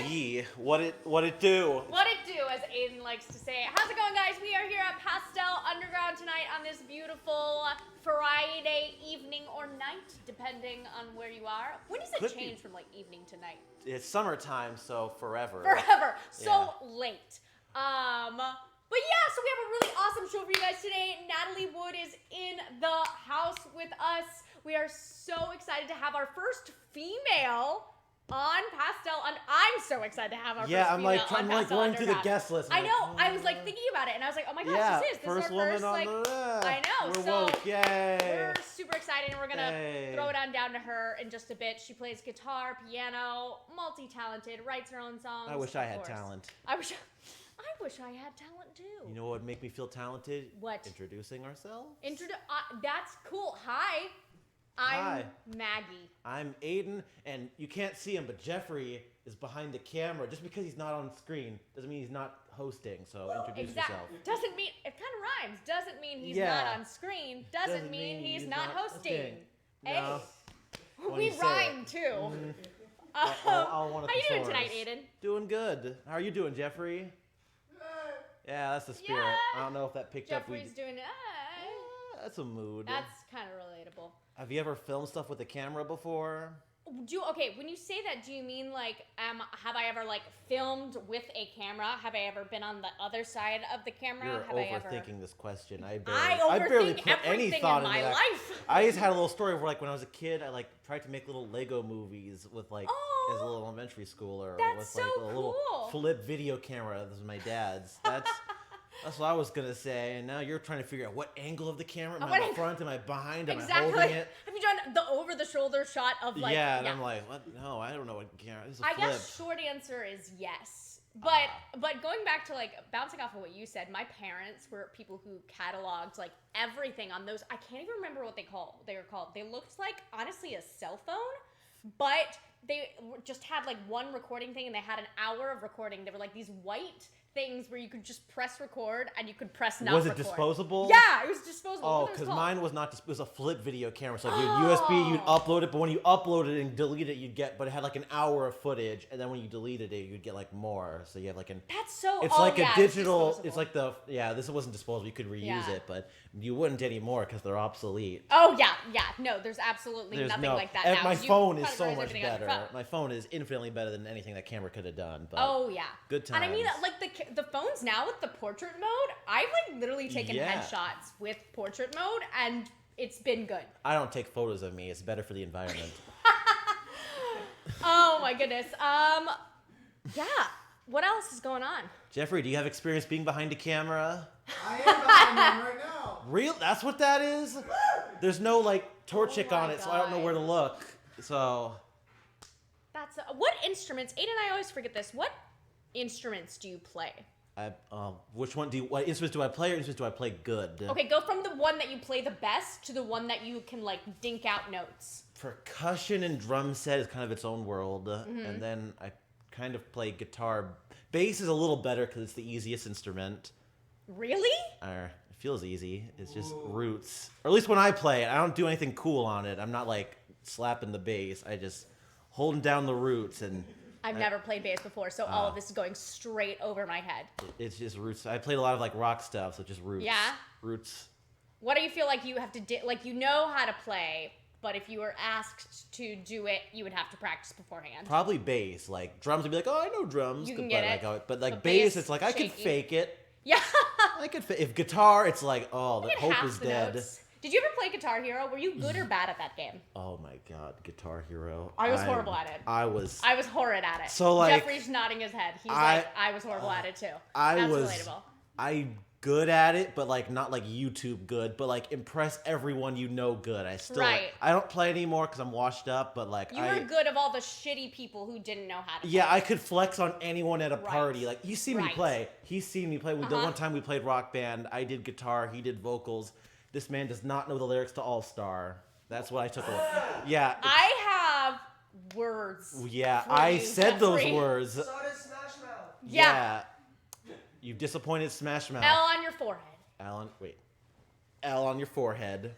Yeah, what it do? What it do, as Aiden likes to say. How's it going, guys? We are here at Pastel Underground tonight on this beautiful Friday evening or night, depending on where you are. When does it change from like evening to night? It's summertime, so forever. Forever. So late. But yeah, so we have a really awesome show for you guys today. Natalie Wood is in the house with us. We are so excited to have our first female on Pastel. I'm so excited to have our first female on Pastel. I'm like going through the guest list. I know. I was like thinking about it, and I was like, oh my gosh, this is first our woman first. on Like, the I know. We're so woke. Yay. we're super excited, and we're gonna throw it on down to her in just a bit. She plays guitar, piano, multi-talented, writes her own songs. I wish I had talent. I wish I had talent too. You know what would make me feel talented? What? Introducing ourselves. That's cool. Hi. I'm Maggie. I'm Aiden, and you can't see him, but Jeffrey is behind the camera. Just because he's not on screen doesn't mean he's not hosting, so introduce yourself. Doesn't mean, it kind of rhymes. Doesn't mean he's not on screen. Doesn't mean he's not hosting. No. Hey, we rhyme too. How you doing tonight, Aiden? Doing good. How are you doing, Jeffrey? Yeah, that's the spirit. Yeah. I don't know if that picked Jeffrey's up. doing That's a mood. That's kind of relatable. Have you ever filmed stuff with a camera before? Okay, when you say that, do you mean like, have I ever like filmed with a camera? Have I ever been on the other side of the camera? You're overthinking this question. I barely put any thought into that. Life. I just had a little story where, like, when I was a kid, I like tried to make little Lego movies with like as a little elementary schooler with like a little flip video camera. This was my dad's. That's what I was gonna say, and now you're trying to figure out what angle of the camera. Am I in front? Am I behind? Am I holding it? Have you done the over-the-shoulder shot of like? Yeah, and I'm like, what? No, I don't know what camera. This is a flip. Guess short answer is yes. But going back to like bouncing off of what you said, my parents were people who cataloged like everything on those. I can't even remember what they were called. They looked like honestly a cell phone, but they just had like one recording thing, and they had an hour of recording. They were like these white things where you could just press record and you could press not record. Was it disposable? Yeah, it was disposable. Oh, because mine was not. It was a flip video camera. So like USB, you'd upload it, but when you upload it and delete it, but it had like an hour of footage, and then when you deleted it, you'd get like more. So you have like an. That's so. It's like a digital. It's like this wasn't disposable. You could reuse it, but you wouldn't anymore because they're obsolete. Oh yeah. No, there's absolutely nothing like that now. My phone is so much better. My phone is infinitely better than anything that camera could have done. But good times. And I mean, like the phones now with the portrait mode, I've like literally taken headshots with portrait mode, and it's been good. I don't take photos of me. It's better for the environment. Oh my goodness. Yeah. What else is going on? Jeffrey, do you have experience being behind a camera? I am behind one right now. Real? That's what that is? There's no like torchic on it, so I don't know where to look. So. That's what instruments? Aiden and I always forget this. What instruments do you play? What instruments do I play, or instruments do I play good? Okay, go from the one that you play the best to the one that you can like dink out notes. Percussion and drum set is kind of its own world, and then I kind of play guitar. Bass is a little better because it's the easiest instrument. Really? It feels easy. It's just roots, or at least when I play it, I don't do anything cool on it. I'm not like slapping the bass. I just holding down the roots and. I've never played bass before, so all of this is going straight over my head. It's just roots. I played a lot of like rock stuff, so just roots. Yeah? Roots. What do you feel like you have to like you know how to play, but if you were asked to do it, you would have to practice beforehand? Probably bass. Like drums would be like, oh, I know drums. You can get it. But like bass, it's like I could fake it. Yeah. I could if guitar, it's like, oh, the hope is dead. Notes. Did you ever play Guitar Hero? Were you good or bad at that game? Oh my God, Guitar Hero. I was horrible at it. I was horrid at it. So like Jeffrey's nodding his head. He's like, I was horrible at it too. Relatable. I'm good at it, but like not like YouTube good, but like impress everyone you know good. I still I don't play anymore because I'm washed up, but like you were good of all the shitty people who didn't know how to play. Yeah, I could flex on anyone at a party. Like he's seen me play. He's seen me play. The one time we played Rock Band, I did guitar, he did vocals. This man does not know the lyrics to All Star. That's what I took away. Yeah. I have words. Yeah, I said those words. So does Smash Mouth. Yeah. You've disappointed Smash Mouth. L on your forehead. L on your forehead.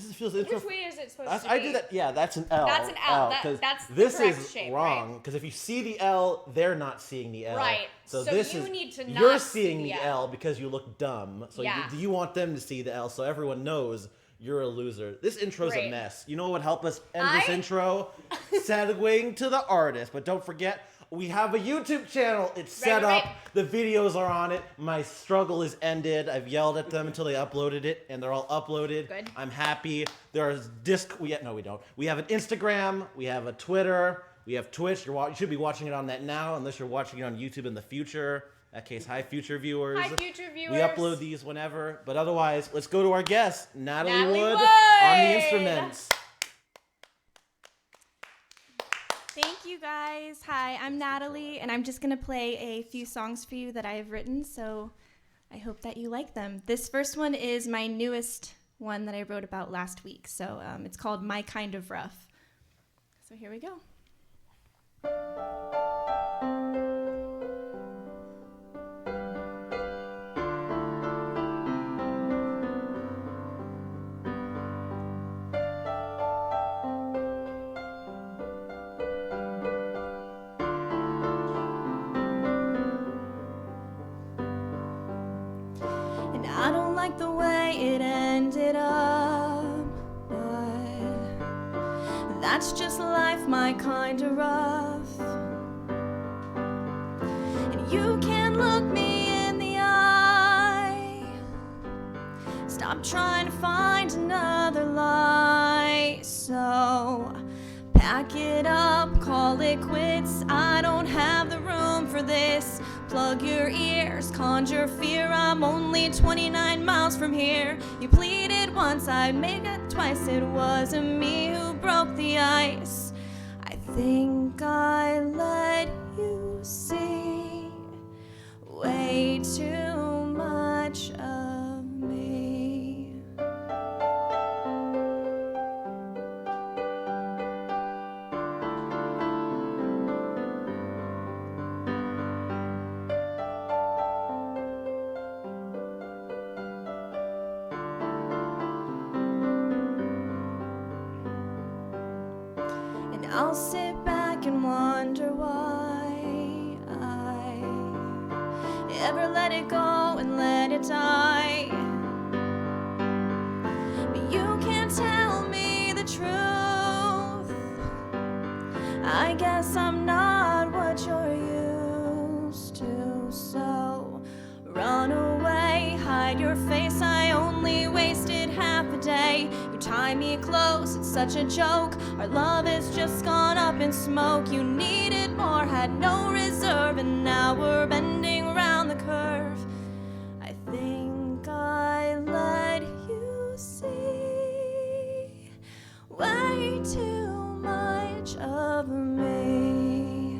feels intro. Which way is it supposed to be? I do that. Yeah, that's an L. That's an L. That's this the correct is shape, wrong. Because if you see the L, they're not seeing the L. Right. So this you need to not you're see seeing the L because you look dumb. So you want them to see the L, so everyone knows you're a loser. This intro's a mess. You know what would help us end this intro? Segueing to the artist. But don't forget, we have a YouTube channel. It's set up. The videos are on it. My struggle is ended. I've yelled at them until they uploaded it, and they're all uploaded. Good. I'm happy. There's no, we don't. We have an Instagram. We have a Twitter. We have Twitch. You should be watching it on that now, unless you're watching it on YouTube in the future. In that case, hi, future viewers. Hi, future viewers. We upload these whenever. But otherwise, let's go to our guest, Natalie Wood, Wood on the instruments. Thank you guys. Hi, I'm Natalie, and I'm just going to play a few songs for you that I have written, so I hope that you like them. This first one is my newest one that I wrote about last week, so it's called My Kind of Rough. So here we go. I don't like the way it ended up, but that's just life, my kind of rough. And you can't look me in the eye. Stop trying to find another lie. So pack it up, call it quits. I don't have the room for this. Plug your ears, conjure fear. I'm only 29 miles from here. You pleaded once, I'd make it twice. It wasn't me who broke the ice. I think I let you see way too much of me. I'll sit back and wonder why I ever let it go and let it die. But you can't tell me the truth. I guess I'm not what you're used to. So run away, hide your face. I only wasted half a day. You tie me close, it's such a joke. Our love has just gone up in smoke. You needed more, had no reserve, and now we're bending around the curve. I think I let you see way too much of me.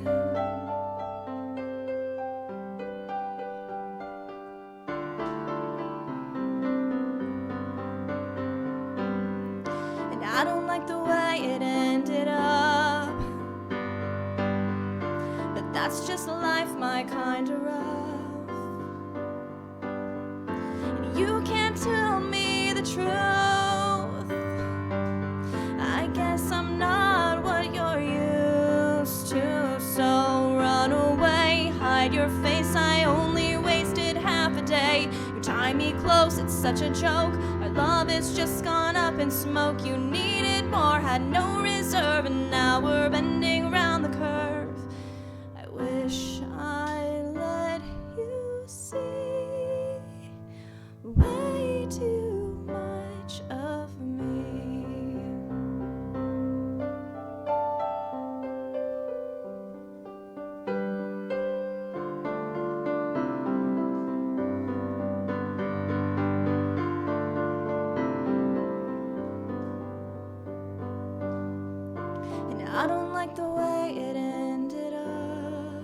And I don't like the way it ended up, but that's just life, my kind of rough. And you can't tell me the truth. I guess I'm not what you're used to. So run away, hide your face. I only wasted half a day. You tie me close, it's such a joke. Our love has just gone up in smoke. You needed more, had no reserve, and now we're bending around the curve. I wish I let you see way too much of me. And I don't like the way it ended up,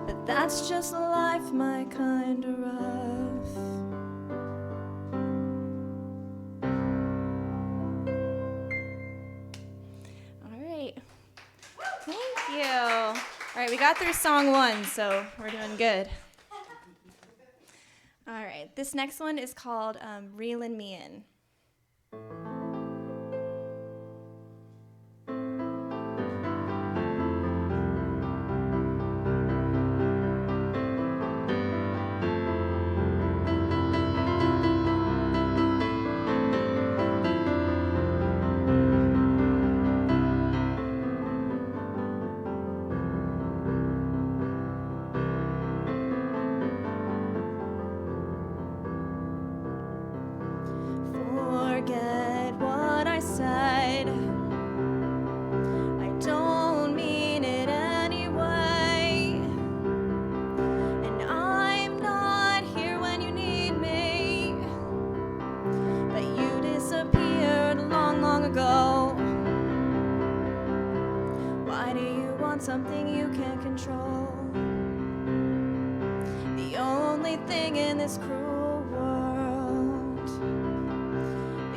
but that's just life, my kind of rough. All right. Thank you. All right, we got through song one, so we're doing good. All right. right, this next one is called Reelin' Me In. Forget what I said. I don't mean it anyway. And I'm not here when you need me. But you disappeared long, long ago. Why do you want something you can't control? The only thing in this cruel world.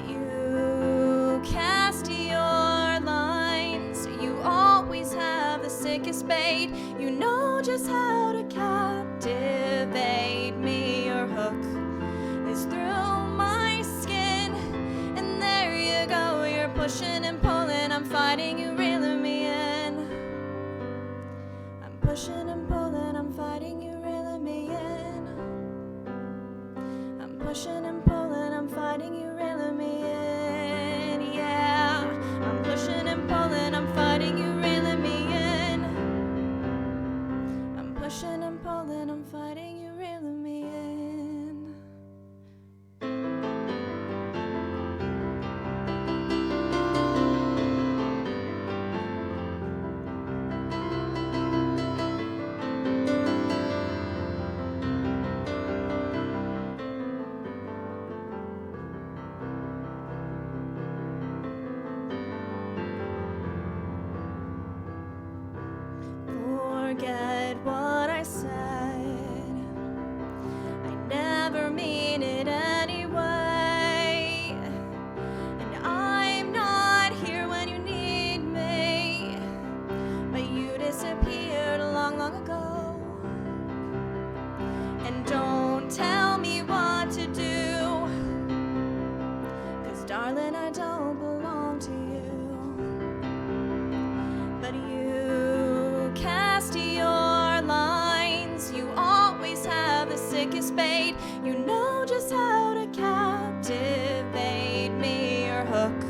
You cast your lines. You always have the sickest bait. You know just how to captivate me. Your hook is through my skin. And there you go. You're pushing and pulling. I'm fighting you, reeling me in. I'm pushing and pulling. I'm fighting you, reeling me in. I'm pushing and pulling. I'm fighting you, reeling me in. Yeah, I'm pushing and pulling. I'm fighting you, reeling me in. I'm pushing and pulling. I'm fighting you, reeling me in. Forget what I said. I never mean it anyway. And I'm not here when you need me. But you disappeared long, long ago. And don't tell me what to do. 'Cause darling, I don't belong to you. But you cast your lines. You always have the sickest bait. You know just how to captivate me. Your hook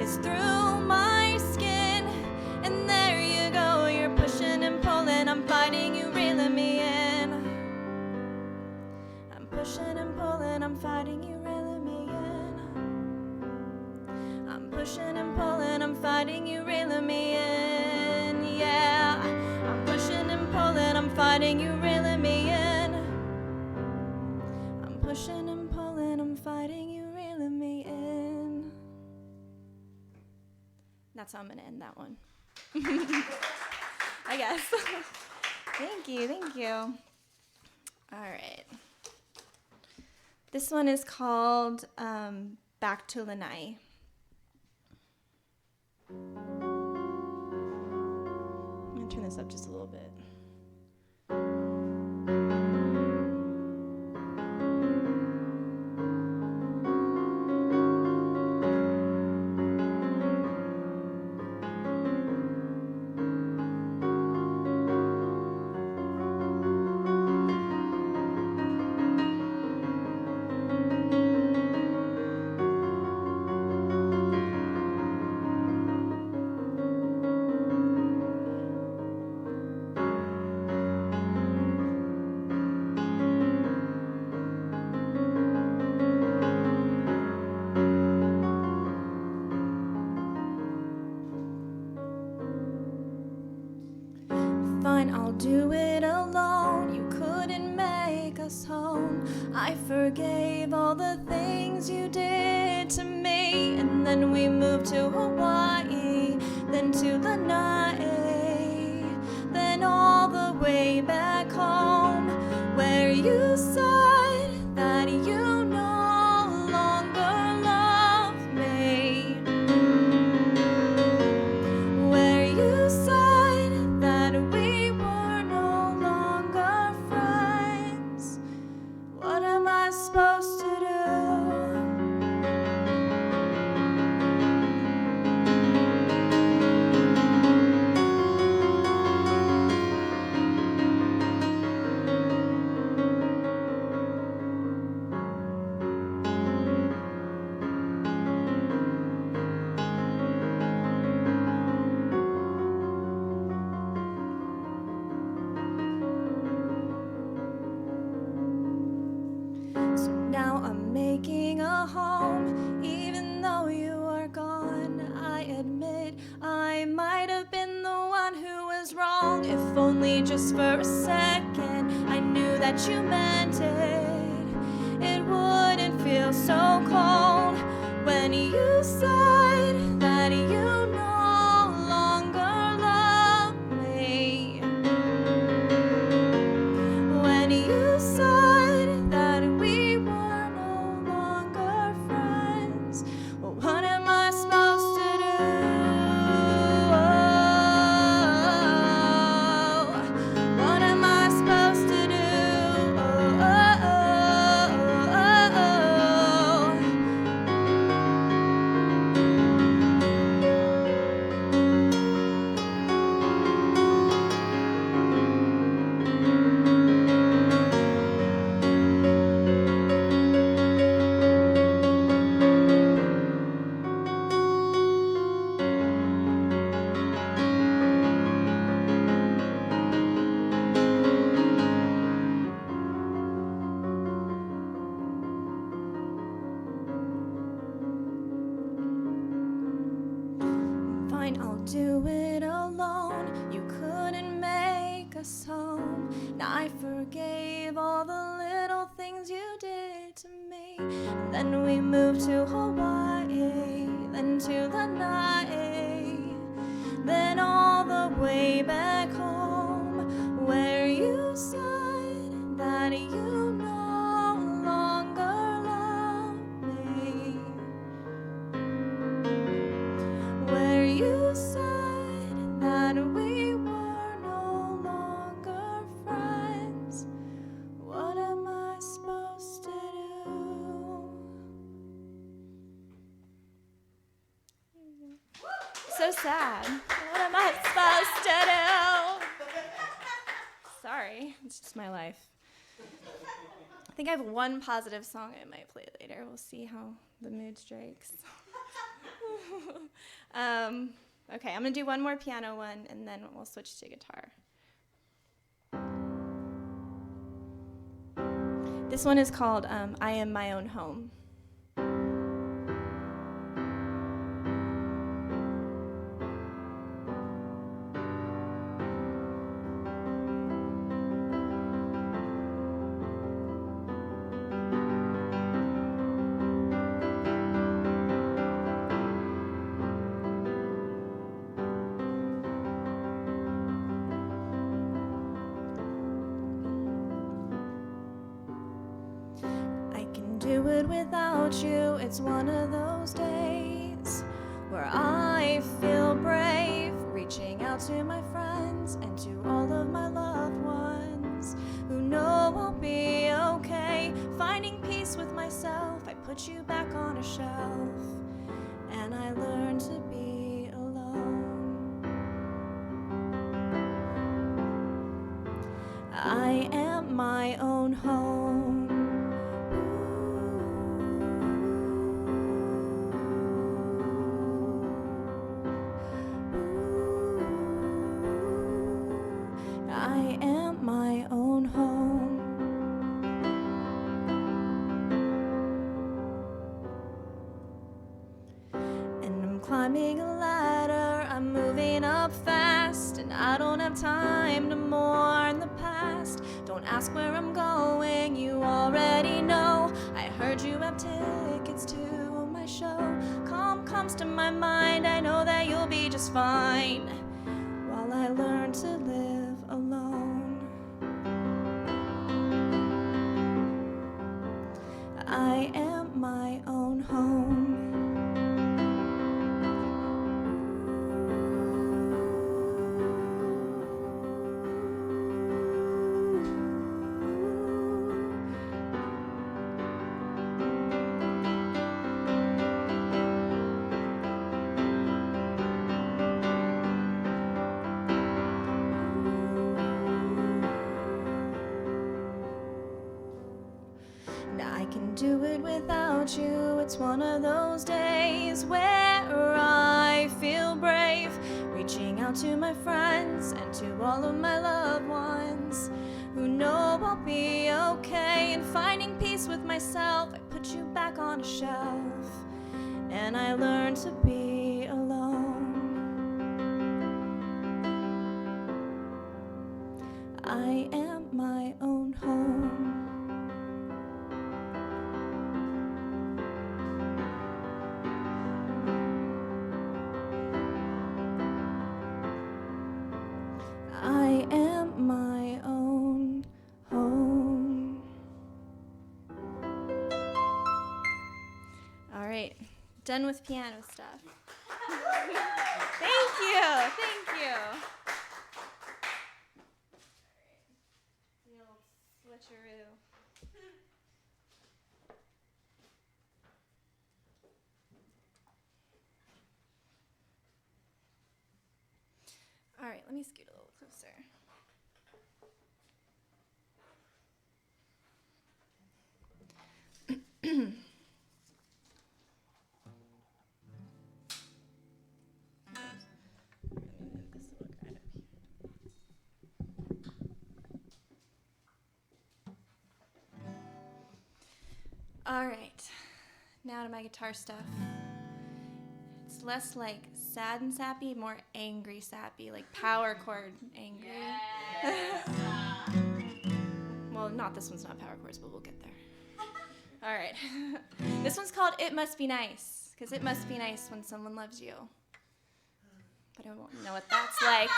is through my skin. And there you go. You're pushing and pulling. I'm fighting you, reeling me in. I'm pushing and pulling. I'm fighting you, reeling me in. I'm pushing and pulling. I'm fighting you, reeling me in. Yeah, I'm pushing and pulling. I'm fighting you, reeling me in. I'm pushing and pulling. I'm fighting you, reeling me in. That's how I'm gonna end that one. I guess. Thank you, thank you. All right. This one is called Back to Lanai. I'm gonna turn this up just a little bit. Fine, I'll do it alone. You couldn't make us home. I forgave all the things you did to me. And then we moved to Hawaii, then to Lanai, then all the way back home, where you said that you no longer love me. Where you said that we were no longer friends. What am I only just for a second. I knew that you meant it. It wouldn't feel so cold when you said that you no longer love me. When you said that we were no longer friends. Well, what am I supposed to do? What am I supposed to do? Fine, I'll do it alone. You couldn't make us home. Now I forgave all the little things you did to me. Then we moved to Hawaii, then to Lanai, then all the way back home, where you said that you no longer love me. Where you said that we were no longer friends. What am I supposed to do? So sad. What am I supposed to do? Sorry, it's just my life. I think I have one positive song I might play later. We'll see how the mood strikes. Okay, I'm gonna do one more piano one and then we'll switch to guitar. This one is called I Am My Own Home. Do it without you. It's one of those days where I feel brave, reaching out to my friends and to all of my loved ones who know I'll be okay. Finding peace with myself, I put you back on a shelf and I learned to be alone. I am my own home. I am my own home. And I'm climbing a ladder, I'm moving up fast, and I don't have time to mourn the past. Don't ask where I'm going, you already know. I heard you have tickets to my show. Calm comes to my mind, I know that you'll be just fine while I learn to live alone. I am my own home. I can do it without you. It's one of those days where I feel brave, reaching out to my friends and to all of my loved ones who know I'll be okay. And finding peace with myself, I put you back on a shelf and I learned to be alone. Done with piano stuff. Thank you. Thank you. The old switcheroo. All right, let me scoot a little closer. All right, now to my guitar stuff. It's less like sad and sappy, more angry sappy, like power chord angry. Yes. Well, not this one's not power chords, but we'll get there. All right, this one's called It Must Be Nice, because it must be nice when someone loves you. But I won't know what that's like.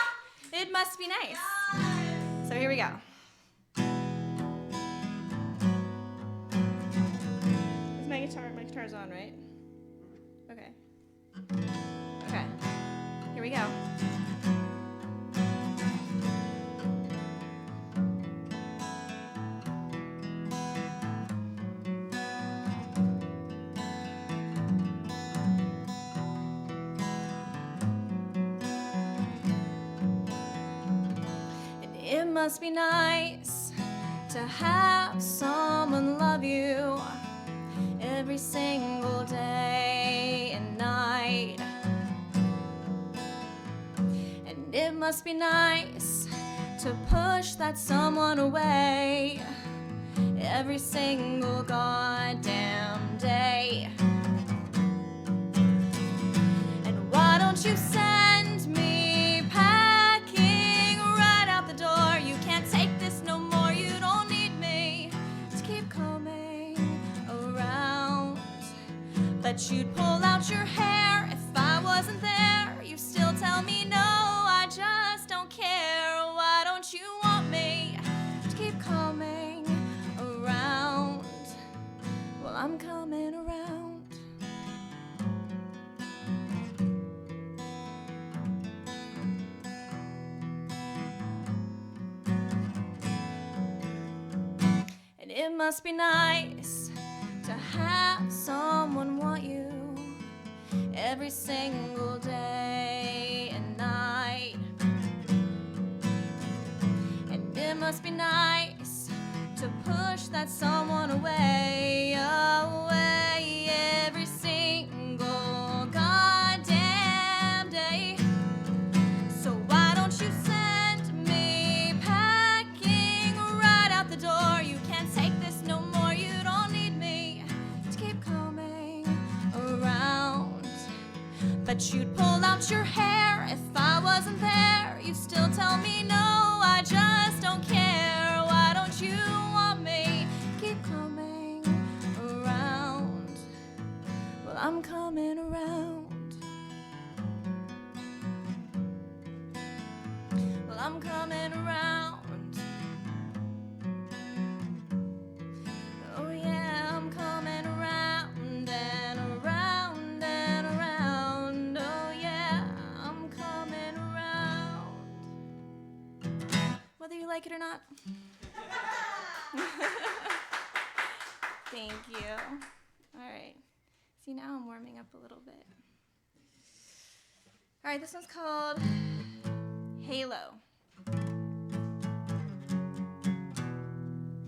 It must be nice. So here we go. My guitar's on, right? Okay. Okay. Here we go. And it must be nice to have someone love you every single day and night. And it must be nice to push that someone away every single goddamn day. And why don't you send me packing right out the door? You can't take this no more. You don't need me to keep coming around. But you'd pull out your hair if I wasn't there. You still tell me no, I just don't care. Why don't you want me to keep coming around? Well, I'm coming around. And it must be nice to have someone want you every single day and night. And it must be nice to push that someone away, away every single goddamn day. So why don't you send me packing right out the door? You can't take this no more. You don't need me to keep coming around. But you'd pull out your hair if I wasn't there. You still tell me no, I just don't care. Why don't you want me? Keep coming around. Well, I'm coming around. Well, I'm coming around. Oh yeah, I'm coming around and around and around. Oh yeah, I'm coming around. Whether you like it or not. Thank you. All right. See, now I'm warming up a little bit. All right, this one's called Halo.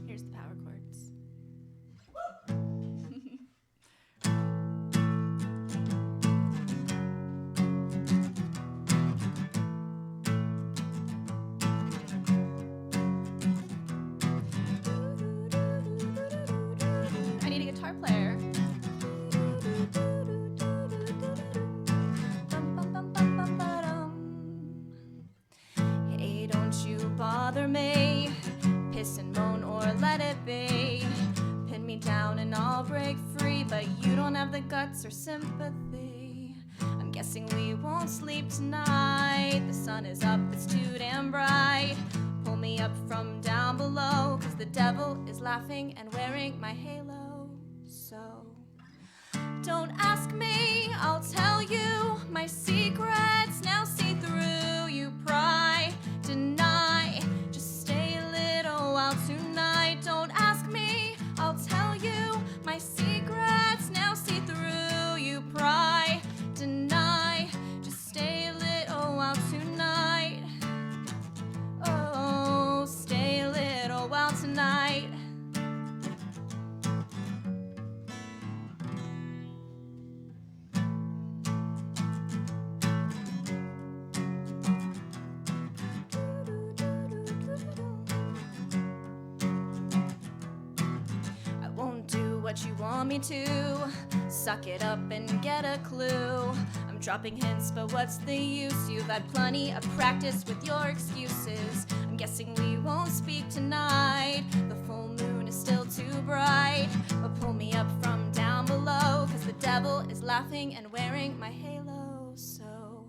Here's the power chords. I need a guitar player. Hey, don't you bother me. Piss and moan or let it be. Pin me down and I'll break free, but you don't have the guts or sympathy. I'm guessing we won't sleep tonight. The sun is up, it's too damn bright. Pull me up from down below, 'cause the devil is laughing and wearing my halo. So don't ask me I'll tell you my secrets. Now see through, you pry, deny. Just stay a little while tonight. Don't ask me, I'll tell you my secrets. Now see through, you pry, deny. Just stay a little while tonight. Oh, stay a little while tonight. I won't do what you want me to. Suck it up and get a clue. I'm dropping hints, but what's the use? You've had plenty of practice with your excuses. I'm guessing we won't speak tonight. The full moon is still too bright. But pull me up from down below, 'cause the devil is laughing and wearing my halo. So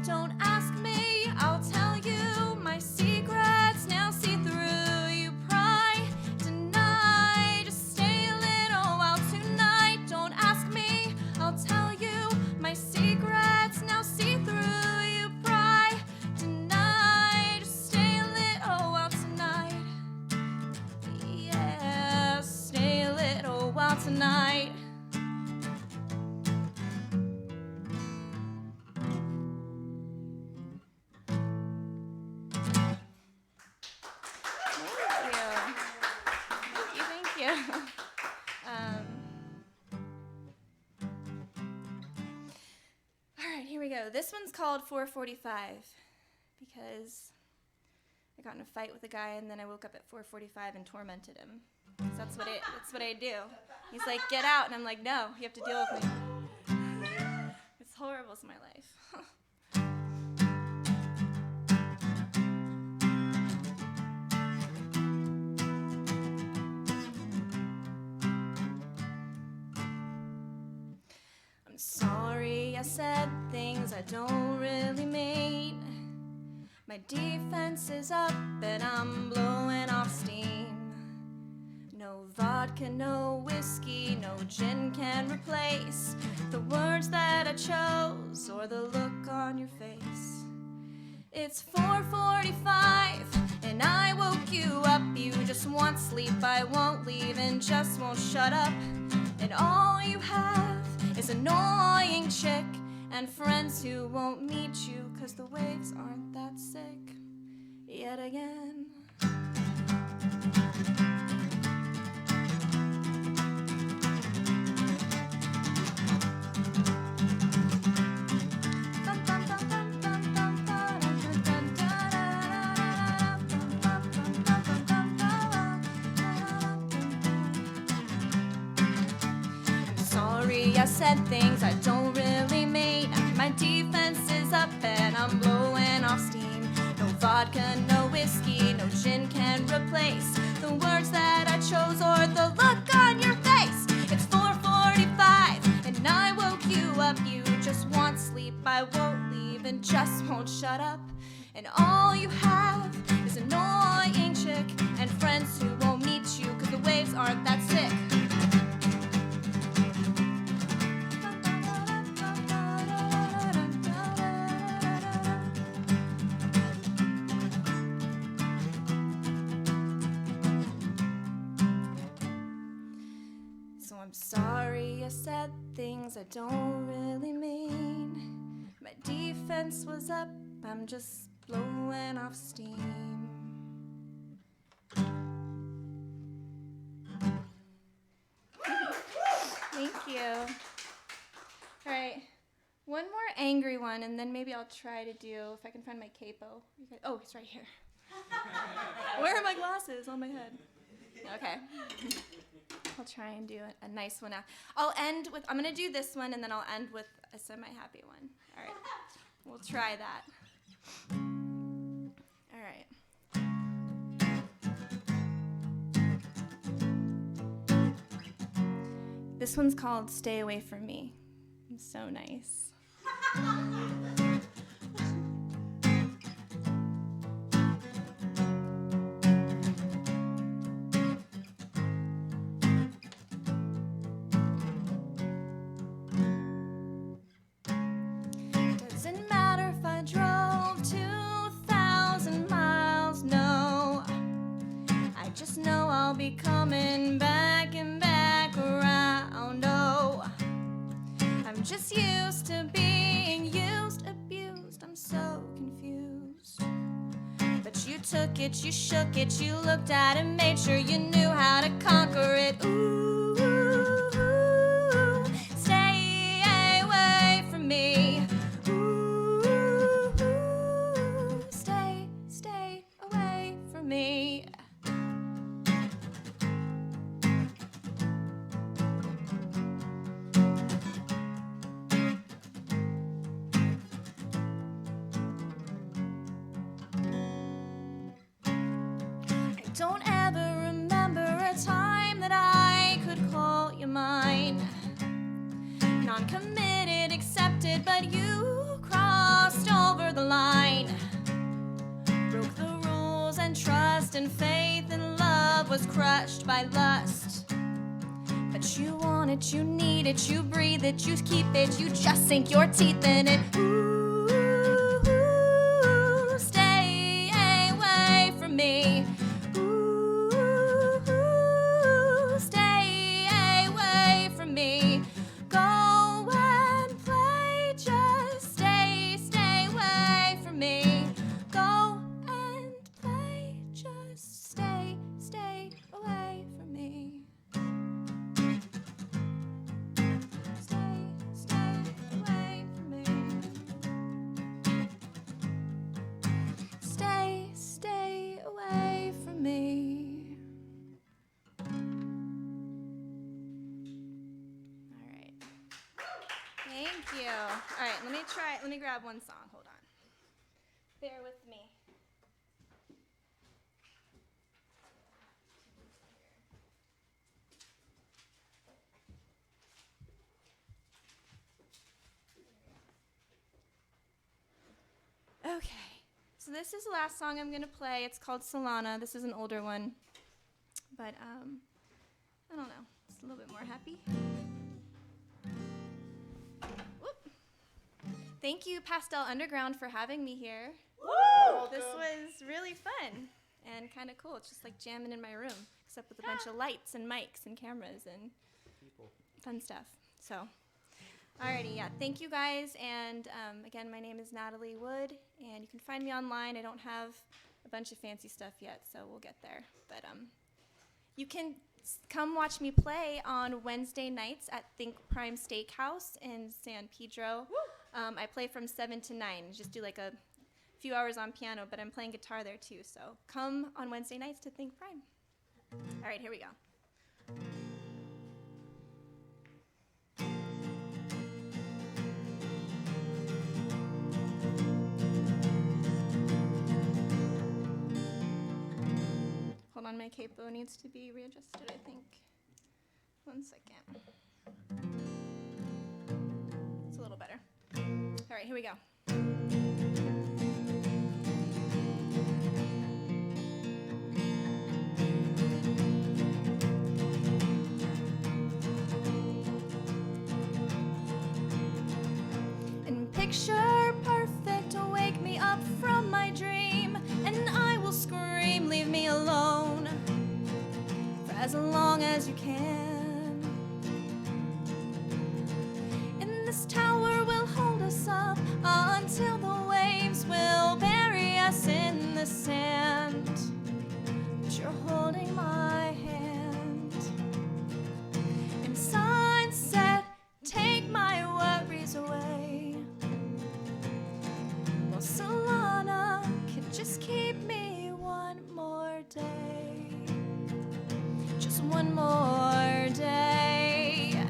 don't ask me, I'll tell you my secrets. Now see through, you pry, deny. Just stay a little while tonight. Don't ask me, I'll tell you my secrets. Now see through, you pry, deny. Just stay a little while tonight. Yeah, stay a little while tonight. Thank you. All right, here we go. This one's called 4:45 because I got in a fight with a guy and then I woke up at 4:45 and tormented him. 'Cause that's what I do. He's like, get out, and I'm like, no, you have to deal with me. It's horrible. It's my life. I'm sorry I said things I don't really mean. My defense is up and I'm blowing off steam. No vodka, no whiskey, no gin can replace the words that I chose or the look on your face. It's 4:45 and I woke you up. You just want sleep, I won't leave and just won't shut up. And all you have is an annoying chick and friends who won't meet you 'cause the waves aren't that sick yet again. I said things I don't really mean. My defense is up and I'm blowing off steam. No vodka, no whiskey, no gin can replace the words that I chose or the look on your face. It's 4:45 and I woke you up. You just want sleep, I won't leave and just won't shut up. And all you have is an annoying chick and friends who won't meet you 'cause the waves aren't that sick. I'm sorry I said things I don't really mean. My defense was up, I'm just blowing off steam. Thank you. All right, one more angry one, and then maybe I'll try to do, if I can find my capo. Oh, it's right here. Where are my glasses? On my head. Okay. I'll try and do a nice one now. I'm going to do this one, and then I'll end with a semi-happy one. All right. We'll try that. All right. This one's called Stay Away From Me. It's so nice. be coming back and back around. Oh, I'm just used to being used, abused. I'm so confused. But you took it, you shook it, you looked at it, made sure you knew how to conquer it. Ooh, stay away from me. Ooh, stay away from me. Don't ever remember a time that I could call you mine. Non-committed, accepted, but you crossed over the line. Broke the rules, and trust and faith and love was crushed by lust. But you want it, you need it, you breathe it, you keep it, you just sink your teeth in it. Ooh, stay away from me. Thank you. All right, let me grab one song. Hold on. Bear with me. Okay, so this is the last song I'm going to play. It's called Solana. This is an older one, but I don't know. It's a little bit more happy. Thank you, Pastel Underground, for having me here. Woo! This was really fun and kind of cool. It's just like jamming in my room, except with a bunch of lights and mics and cameras and fun stuff. So, alrighty, yeah. Thank you guys. And again, my name is Natalie Wood, and you can find me online. I don't have a bunch of fancy stuff yet, so we'll get there. But you can come watch me play on Wednesday nights at Think Prime Steakhouse in San Pedro. Woo! I play from 7 to 9. Just do like a few hours on piano, but I'm playing guitar there too. So come on Wednesday nights to Think Prime. All right, here we go. Hold on, my capo needs to be readjusted, I think. 1 second. It's a little better. All right, here we go. And picture perfect, wake me up from my dream, and I will scream, leave me alone for as long as you can. In this tower we'll hold us up until the waves will bury us in the sand. But you're holding my hand. And sunset, take my worries away. Well, Solana can just keep me one more day. Just one more day.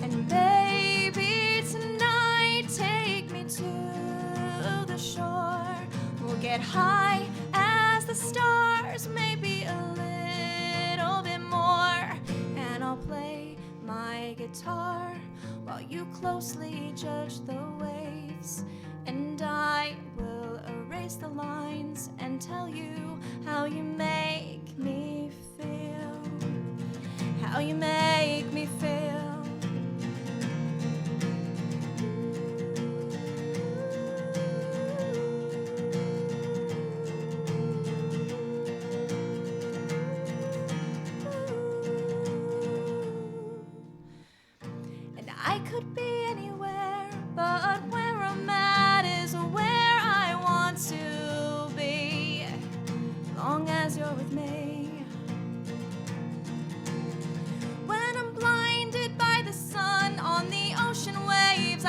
And baby, tonight take me to the shore. We'll get high as the stars, maybe a little bit more. And I'll play my guitar while you closely judge the waves. And I will erase the lines and tell you how you make me feel. How you make me feel.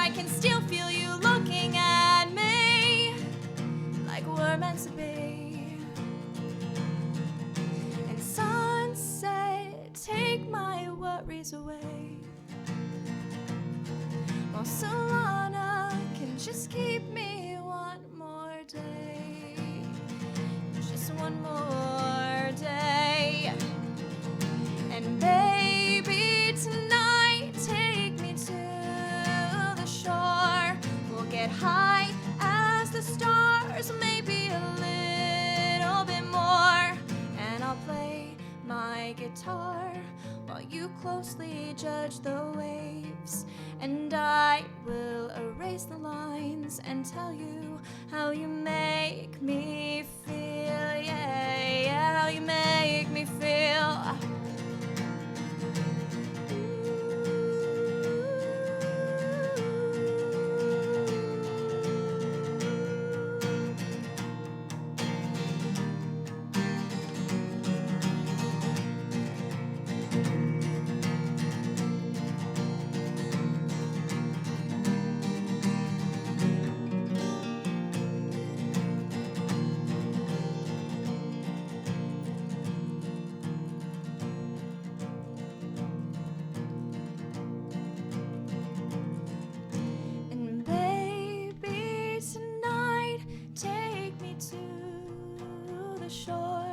I can still feel you looking at me like we're meant to be. And sunset, take my worries away, while Solana can just keep me one more day. Just one more day. And baby, tonight, take me to the shore. We'll get high as the stars, maybe a little bit more. And I'll play my guitar while you closely judge the waves. And I will erase the lines and tell you how you make me feel. Yeah, yeah, how you make me feel. And baby, tonight, take me to the shore.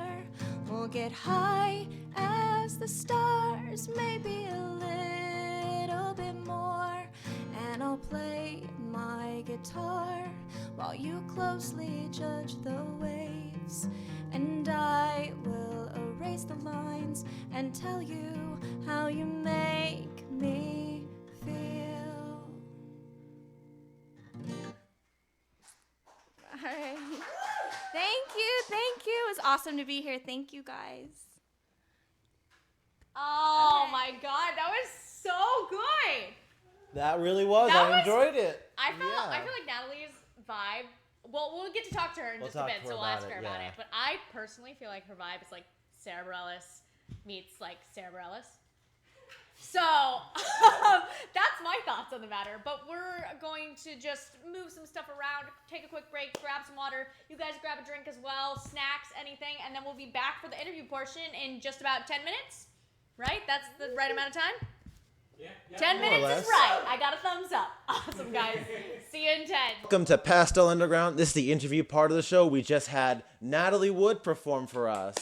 We'll get high as the stars, maybe a little bit more. And I'll play my guitar while you closely judge the waves. And I will erase the lines and tell you how you make me feel. All right. Thank you. It was awesome to be here. Thank you, guys. Oh Okay. my god, that was so good. That really was. That I was- enjoyed it. I feel Yeah. like Natalie's vibe. Well, we'll get to talk to her in We'll just a talk bit, to her so we'll about ask her it, about yeah. it. But I personally feel like her vibe is like Sarah Bareilles meets like Sarah Bareilles. So that's my thoughts on the matter. But we're going to just move some stuff around, take a quick break, grab some water. You guys grab a drink as well, snacks, anything, and then we'll be back for the interview portion in just about 10 minutes. Right? That's the right amount of time? Yeah. 10 More or minutes less. is right. I got a thumbs up. Awesome, guys. See you in 10. Welcome to Pastel Underground. This is the interview part of the show. We just had Natalie Wood perform for us.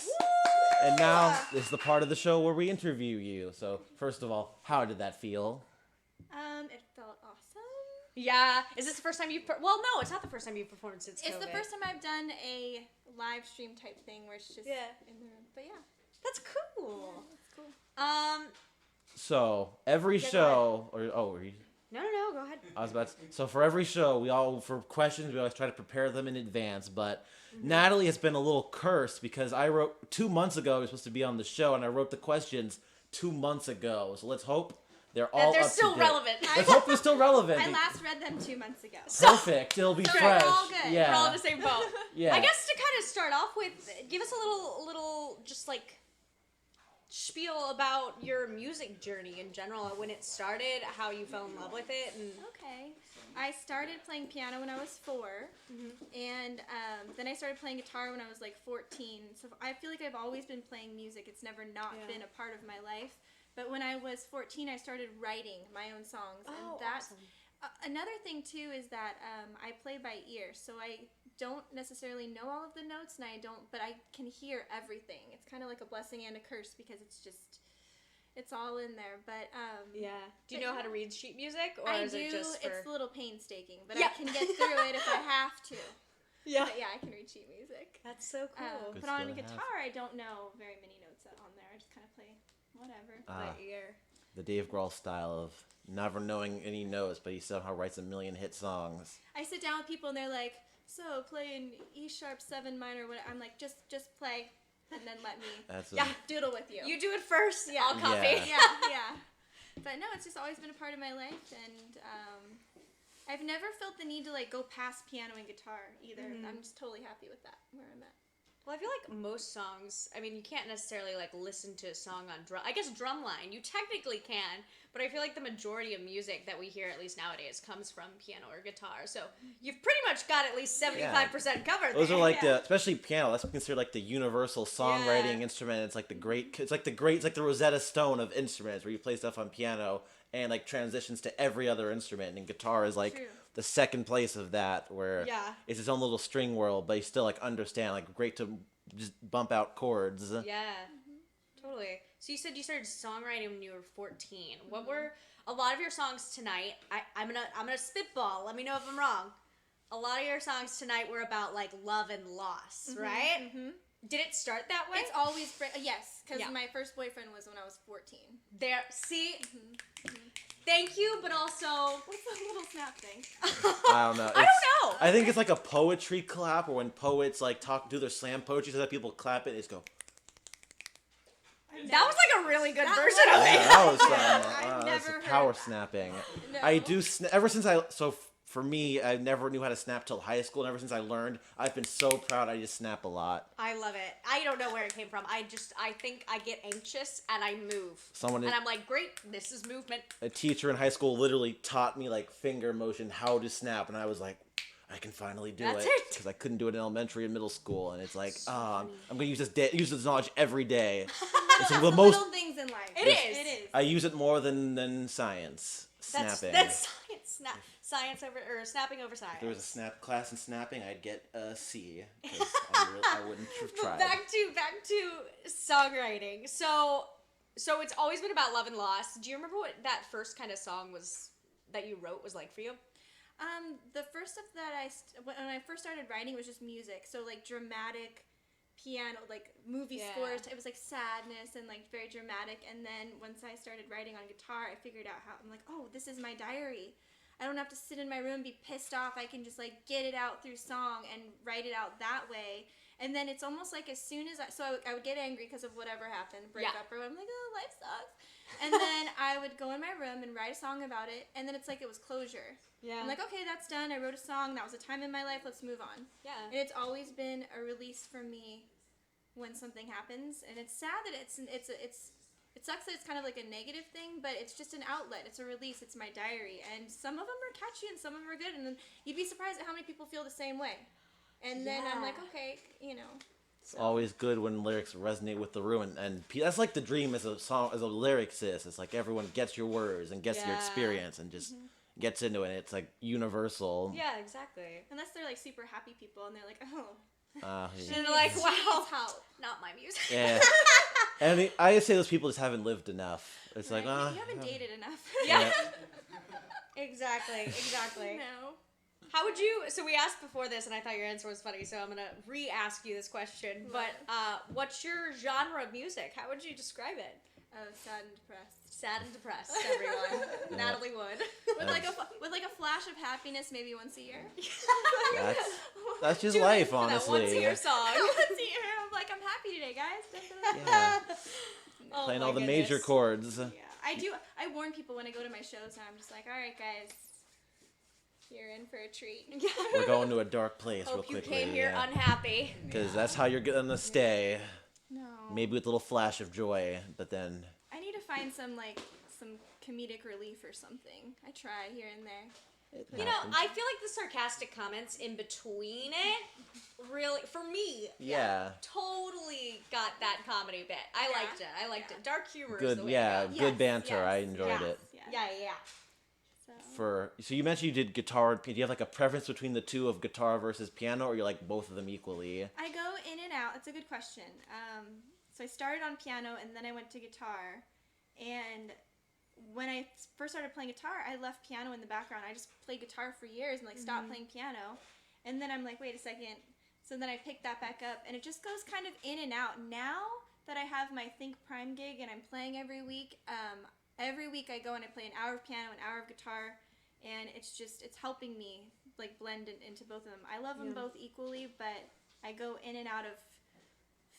And now this is the part of the show where we interview you. So first of all, how did that feel? It felt awesome. Yeah. Is this the first time you've... Well, no, it's not the first time you've performed since It's COVID. the first time I've done a live stream type thing where it's just Yeah. in the room. But yeah, That's cool. it's cool. So every show, or were you? No, go ahead. I was about to, so for every show, for questions, we always try to prepare them in advance. But Natalie has been a little cursed because I wrote 2 months ago, I was supposed to be on the show, and I wrote the questions 2 months ago. So let's hope they're all They're up still to date. relevant. Let's hope they're still relevant. I last read them 2 months ago. Perfect. It'll be So we're fresh. all good. Yeah. We're all in the same boat. Yeah. I guess to kind of start off with, give us a little, just like, spiel about your music journey in general, when it started, how you fell in love with it, and... Okay. I started playing piano when I was 4, and then I started playing guitar when I was like 14. So I feel like I've always been playing music. It's never not Yeah. been a part of my life. But when I was 14, I started writing my own songs, and that's awesome. another thing too is that I play by ear, so I don't necessarily know all of the notes, but I can hear everything. It's kind of like a blessing and a curse because it's all in there. But Yeah. Do you know how to read sheet music, or I is do. it just for... It's a little painstaking, but Yeah. I can get through it if I have to. Yeah. But yeah, I can read sheet music. That's so cool. Good But on skill a to have. guitar, I don't know very many notes on there. I just kind of play whatever. By ear. The Dave Grohl style of never knowing any notes, but he somehow writes a million hit songs. I sit down with people and they're like, "So play an E sharp 7 minor." What I'm like, just play, and then let me doodle with you. You do it first. Yeah. I'll copy. Yeah. yeah. But no, it's just always been a part of my life, and I've never felt the need to like go past piano and guitar either. I'm just totally happy with that where I'm at. Well, I feel like most songs, I mean, you can't necessarily, like, listen to a song on drum. I guess drumline, you technically can, but I feel like the majority of music that we hear, at least nowadays, comes from piano or guitar. So you've pretty much got at least 75% covered. Those are like the, especially piano, that's considered like the universal songwriting instrument. It's like it's like the Rosetta Stone of instruments, where you play stuff on piano and like transitions to every other instrument. And guitar is like the second place of that, where it's its own little string world, but you still like understand, like great to just bump out chords. Yeah, totally. So you said you started songwriting when you were 14. What were a lot of your songs tonight? I'm gonna spitball. Let me know if I'm wrong. A lot of your songs tonight were about like love and loss, right? Did it start that way? It's always yes, because my first boyfriend was when I was 14. There, see. Thank you, but also what's that little snap thing? I don't know. I don't know. I think it's like a poetry clap, or when poets like do their slam poetry, so that people clap it and just go. That was like a really good version of it. That was I've that's never power heard snapping. No. I do ever since for me, I never knew how to snap till high school, and ever since I learned, I've been so proud. I just snap a lot. I love it. I don't know where it came from. I think I get anxious and I move. And I'm like, great, this is movement. A teacher in hye school literally taught me like finger motion how to snap, and I was like, I can finally do it, because I couldn't do it in elementary and middle school, and it's like, I'm gonna use this knowledge every day. It's the most little things in life. It is. I use it more than science. Snapping. That's science. Science over or snapping over science. If there was a snap class in snapping, I'd get a C, because I wouldn't have tried. Back to songwriting. So it's always been about love and loss. Do you remember what that first kind of song was that you wrote was like for you? The first stuff that when I first started writing was just music, so like dramatic piano, like movie scores. It was like sadness and like very dramatic. And then once I started writing on guitar, I figured out how I'm like, oh, this is my diary. I don't have to sit in my room and be pissed off. I can just like get it out through song and write it out that way. And then it's almost like as soon as I would get angry because of whatever happened, break up, or I'm like, oh, life sucks. And then I would go in my room and write a song about it, and then it's like it was closure. Yeah. I'm like, okay, that's done. I wrote a song. That was a time in my life. Let's move on. Yeah. And it's always been a release for me when something happens, and it's sad that it sucks that it's kind of like a negative thing, but it's just an outlet. It's a release. It's my diary, and some of them are catchy and some of them are good, and then you'd be surprised at how many people feel the same way. And then I'm like, okay, you know. It's always good when lyrics resonate with the room, and that's like the dream as a lyricist. It's like everyone gets your words and gets your experience and just gets into it. It's like universal. Yeah, exactly. Unless they're like super happy people and they're like, oh. And they're like, wow, not my music. Yeah. And I say those people just haven't lived enough. It's like, you haven't dated enough. Yeah. Exactly. No. How would you, so we asked before this, and I thought your answer was funny, so I'm going to re-ask you this question, but what's your genre of music? How would you describe it? Oh, sad and depressed. Sad and depressed, everyone. Natalie Wood. With like a flash of happiness maybe once a year. That's just life, honestly. Once a year song. Once a year, I'm like, I'm happy today, guys. Yeah. Oh, playing all the major chords. Yeah, I warn people when I go to my shows, and I'm just like, all right, guys. You're in for a treat. We're going to a dark place real quickly. Hope you came here unhappy. Because that's how you're going to stay. No. Maybe with a little flash of joy, but then... I need to find some comedic relief or something. I try here and there. You know, I feel like the sarcastic comments in between it really, for me, totally got that comedy bit. I liked it. Dark humor is the way to go. Good banter. I enjoyed it. Yeah. So you mentioned you did guitar. Do you have like a preference between the two of guitar versus piano, or you like both of them equally? I go in and out. That's a good question. So I started on piano and then I went to guitar. And when I first started playing guitar, I left piano in the background. I just played guitar for years and stopped playing piano. And then I'm like, wait a second. So then I picked that back up, and it just goes kind of in and out. Now that I have my Think Prime gig and I'm playing every week I go and I play an hour of piano, an hour of guitar, and it's helping me blend into both of them. I love them both equally, but I go in and out of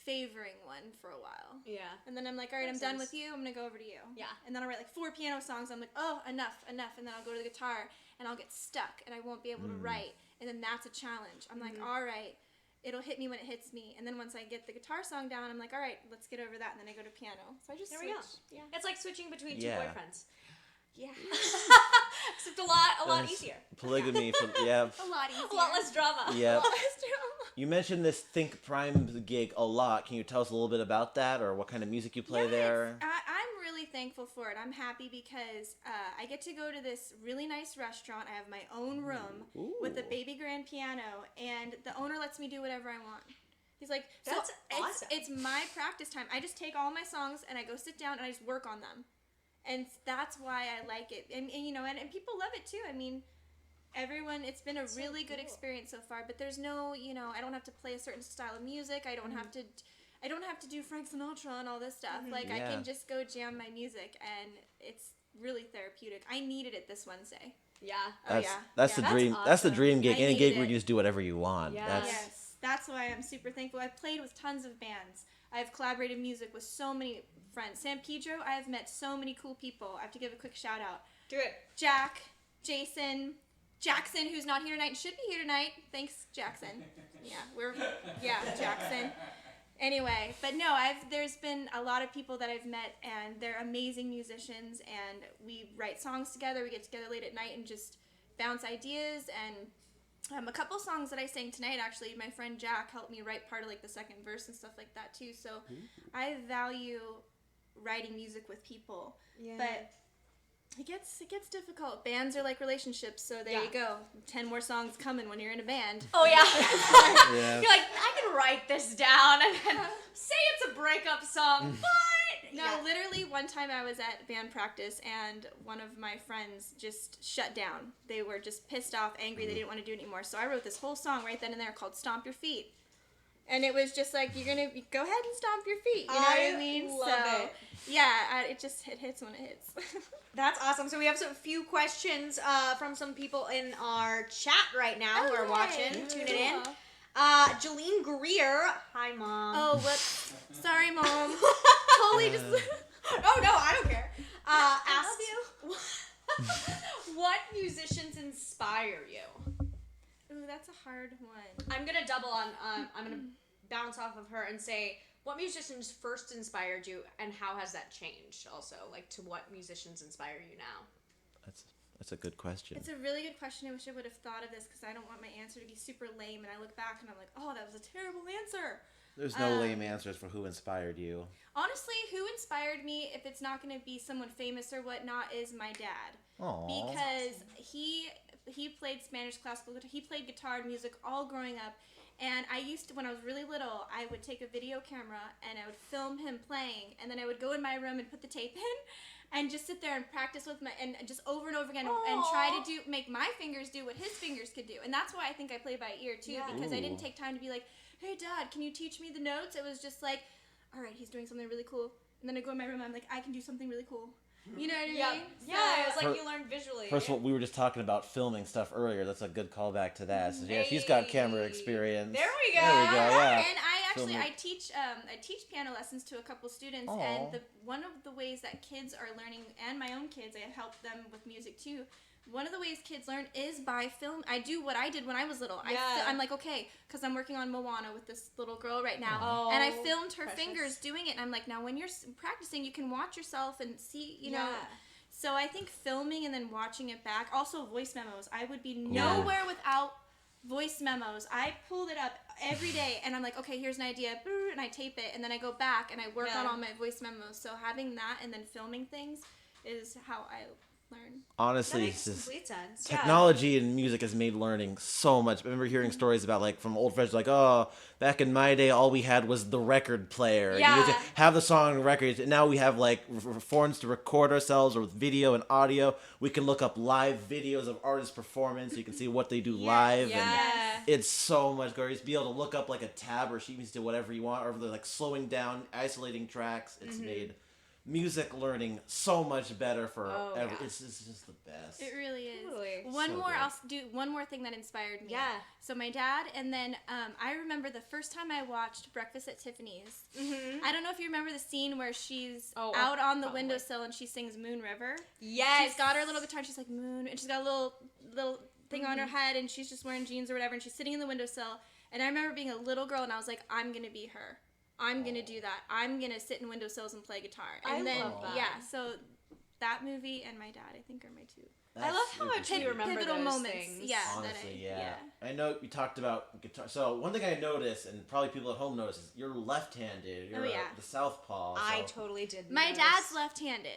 favoring one for a while. Yeah. And then I'm like, all right, I'm done with you. I'm going to go over to you. Yeah. And then I'll write 4 piano songs. I'm like, oh, enough. And then I'll go to the guitar and I'll get stuck and I won't be able to write. And then that's a challenge. I'm like, all right, it'll hit me when it hits me, and then once I get the guitar song down, I'm like, all right, let's get over that, and then I go to piano. So I just There switch. we go. Yeah. It's like switching between two Yeah. boyfriends. Yeah. Except a lot easier. Polygamy, A yeah. lot easier. A lot less drama. Yeah. A lot less drama. You mentioned this Think Prime gig a lot. Can you tell us a little bit about that, or what kind of music you play there? I'm really thankful for it. I'm happy because I get to go to this really nice restaurant. I have my own room with a baby grand piano, and the owner lets me do whatever I want. He's like, That's awesome. It's my practice time. I just take all my songs and I go sit down and I just work on them. And that's why I like it. And you know, and people love it too. I mean, it's been a really good experience so far, but there's no, you know, I don't have to play a certain style of music. I don't have to do Frank Sinatra and all this stuff. Like, I can just go jam my music, and it's really therapeutic. I needed it this Wednesday. Yeah. That's the dream. That's That's the awesome. dream gig. I Any gig need where it. you just do whatever you want. Yeah. Yes, that's why I'm super thankful. I've played with tons of bands. I've collaborated music with so many friends. San Pedro, I have met so many cool people. I have to give a quick shout out. Do it. Jack, Jason, Jackson, who's not here tonight and should be here tonight. Thanks, Jackson. Jackson. Anyway, but no, there's been a lot of people that I've met, and they're amazing musicians, and we write songs together. We get together late at night and just bounce ideas. And a couple songs that I sang tonight, actually, my friend Jack helped me write part of like the second verse and stuff like that too. So I value writing music with people, but it gets difficult. Bands are like relationships, so there you go. 10 more songs coming when you're in a band. Oh yeah. Yeah. You're like, I can write this down and then say it's a breakup song, but No, literally one time I was at band practice and one of my friends just shut down. They were just pissed off, angry, they didn't want to do it anymore. So I wrote this whole song right then and there called Stomp Your Feet. And it was just like, you're going to go ahead and stomp your feet. You know what I mean? Love it. Yeah, it hits when it hits. That's awesome. So we have some few questions from some people in our chat right now who are Okay. watching. Tune it in. Cool. Jolene Greer. Hi, Mom. Oh, whoops. Sorry, Mom. Totally just... Oh, no, I don't care. I Asked what musicians inspire you? Ooh, that's a hard one. I'm going to double on, I'm going to bounce off of her and say, what musicians first inspired you, and how has that changed also? Like, to what musicians inspire you now? That's a good question. It's a really good question. I wish I would have thought of this because I don't want my answer to be super lame. And I look back and I'm like, oh, that was a terrible answer. There's no lame answers for who inspired you. Honestly, who inspired me, if it's not going to be someone famous or whatnot, is my dad. Aww. Because he played Spanish classical guitar. He played guitar and music all growing up. And I used to, when I was really little, I would take a video camera and I would film him playing. And then I would go in my room and put the tape in and just sit there and practice with and just over and over again and try to make my fingers do what his fingers could do. And that's why I think I play by ear too, because I didn't take time to be like, hey, Dad, can you teach me the notes? It was just like, all right, he's doing something really cool. And then I go in my room, I'm like, I can do something really cool. You know what I mean? Yeah, it was like For- you learned visually. First of all, we were just talking about filming stuff earlier. That's a good callback to that. So yeah, she's got camera experience. There we go. There we go. Yeah. And Filming. I teach piano lessons to a couple students, Aw. and one of the ways that kids are learning, and my own kids, I help them with music too. One of the ways kids learn is by film. I do what I did when I was little. I'm like, okay, because I'm working on Moana with this little girl right now, Oh, and I filmed her precious. fingers doing it. And I'm like, now when you're practicing, you can watch yourself and see, you know. Yeah. So I think filming and then watching it back. Also, voice memos. I would be nowhere without voice memos. I pulled it up every day, and I'm like, okay, here's an idea, and I tape it, and then I go back and I work on all my voice memos. So having that and then filming things is how I learn. Honestly, That makes it's just complete sense. technology and music has made learning so much. I remember hearing stories about, like, from old friends, like, oh, back in my day, all we had was the record player. Yeah. You had to have the song on records. And now we have, like, phones to record ourselves, or with video and audio. We can look up live videos of artist performance. So you can see what they do live. Yeah. And it's so much glorious. Be able to look up, like, a tab or sheet music to whatever you want, or they're, like, slowing down, isolating tracks. It's made music learning so much better for it's just the best. It really is. Totally. One more, good. I'll do one more thing that inspired me. Yeah. So my dad, and then I remember the first time I watched Breakfast at Tiffany's. Mm-hmm. I don't know if you remember the scene where she's Oh, out on the probably. windowsill and she sings Moon River. Yes. She's got her little guitar and she's like, Moon, and she's got a little thing on her head, and she's just wearing jeans or whatever, and she's sitting in the windowsill. And I remember being a little girl and I was like, I'm going to be her. I'm going to do that. I'm going to sit in windowsills and play guitar. And I love that. Yeah, so that movie and my dad, I think, are my two. I love how much you remember pivotal those moments. things. Yeah, honestly, yeah. I know you talked about guitar. So one thing I noticed, and probably people at home notice, is you're left-handed. You're the southpaw. So. I totally did. My dad's left-handed.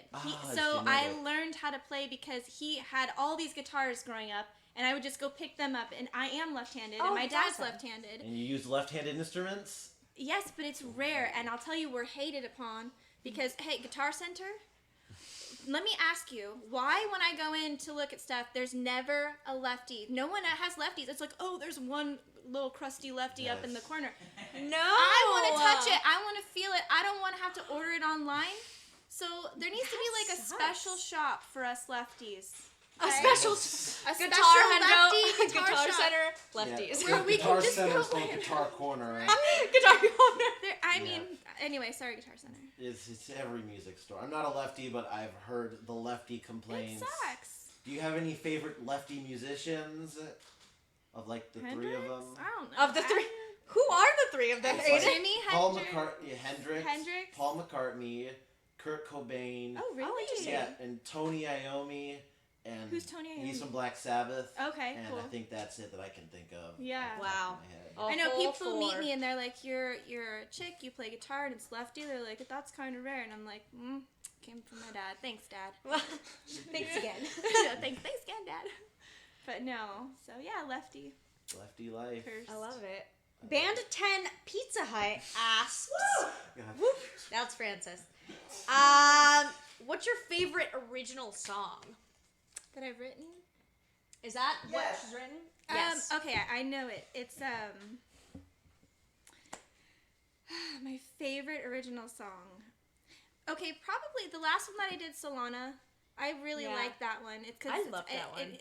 So I genetic. learned how to play because he had all these guitars growing up, and I would just go pick them up. And I am left-handed, and my dad's awesome. left-handed. And you use left-handed instruments? Yes, but it's rare, and I'll tell you, we're hated upon because Guitar Center. Let me ask you, why when I go in to look at stuff, there's never a lefty? No one has lefties. It's like, oh, there's one little crusty lefty up in the corner. No. I want to touch it. I want to feel it. I don't want to have to order it online. So there needs to be like a special shop for us lefties. A special guitar lefty guitar shop. center lefties. Where we Guitar can just Center's go called in. Guitar Corner. Guitar corner. I mean, anyway, sorry, Guitar Center. It's every music store. I'm not a lefty, but I've heard the lefty complaints. It sucks. Do you have any favorite lefty musicians? Of like the three of them? I don't know. Of the three, who are the three of them? It's like Jimmy Paul Hendrix. Hendrix, Paul McCartney, Kurt Cobain. Oh, really? interesting. Yeah, and Tony Iommi. And Who's Tony Iommi? He's from Black Sabbath. Okay, and cool. I think that's it that I can think of. Yeah. off the top of Wow. my head. I know whole people meet four. me and they're like, "You're a chick. You play guitar and it's lefty." They're like, "That's kind of rare," and I'm like, "Came from my dad. Thanks, Dad." Thanks again. Thanks again, Dad. But no, so yeah, lefty. Lefty life. Curse. I love it. Band 10 Pizza Hut asks. God. Whoop, that's Francis. What's your favorite original song? That I've written. Is that what Yes. she's written? Yes. Okay, I know it. It's my favorite original song. Okay, probably the last one that I did, Solana. I really Yeah. like that one. It's I because love that one.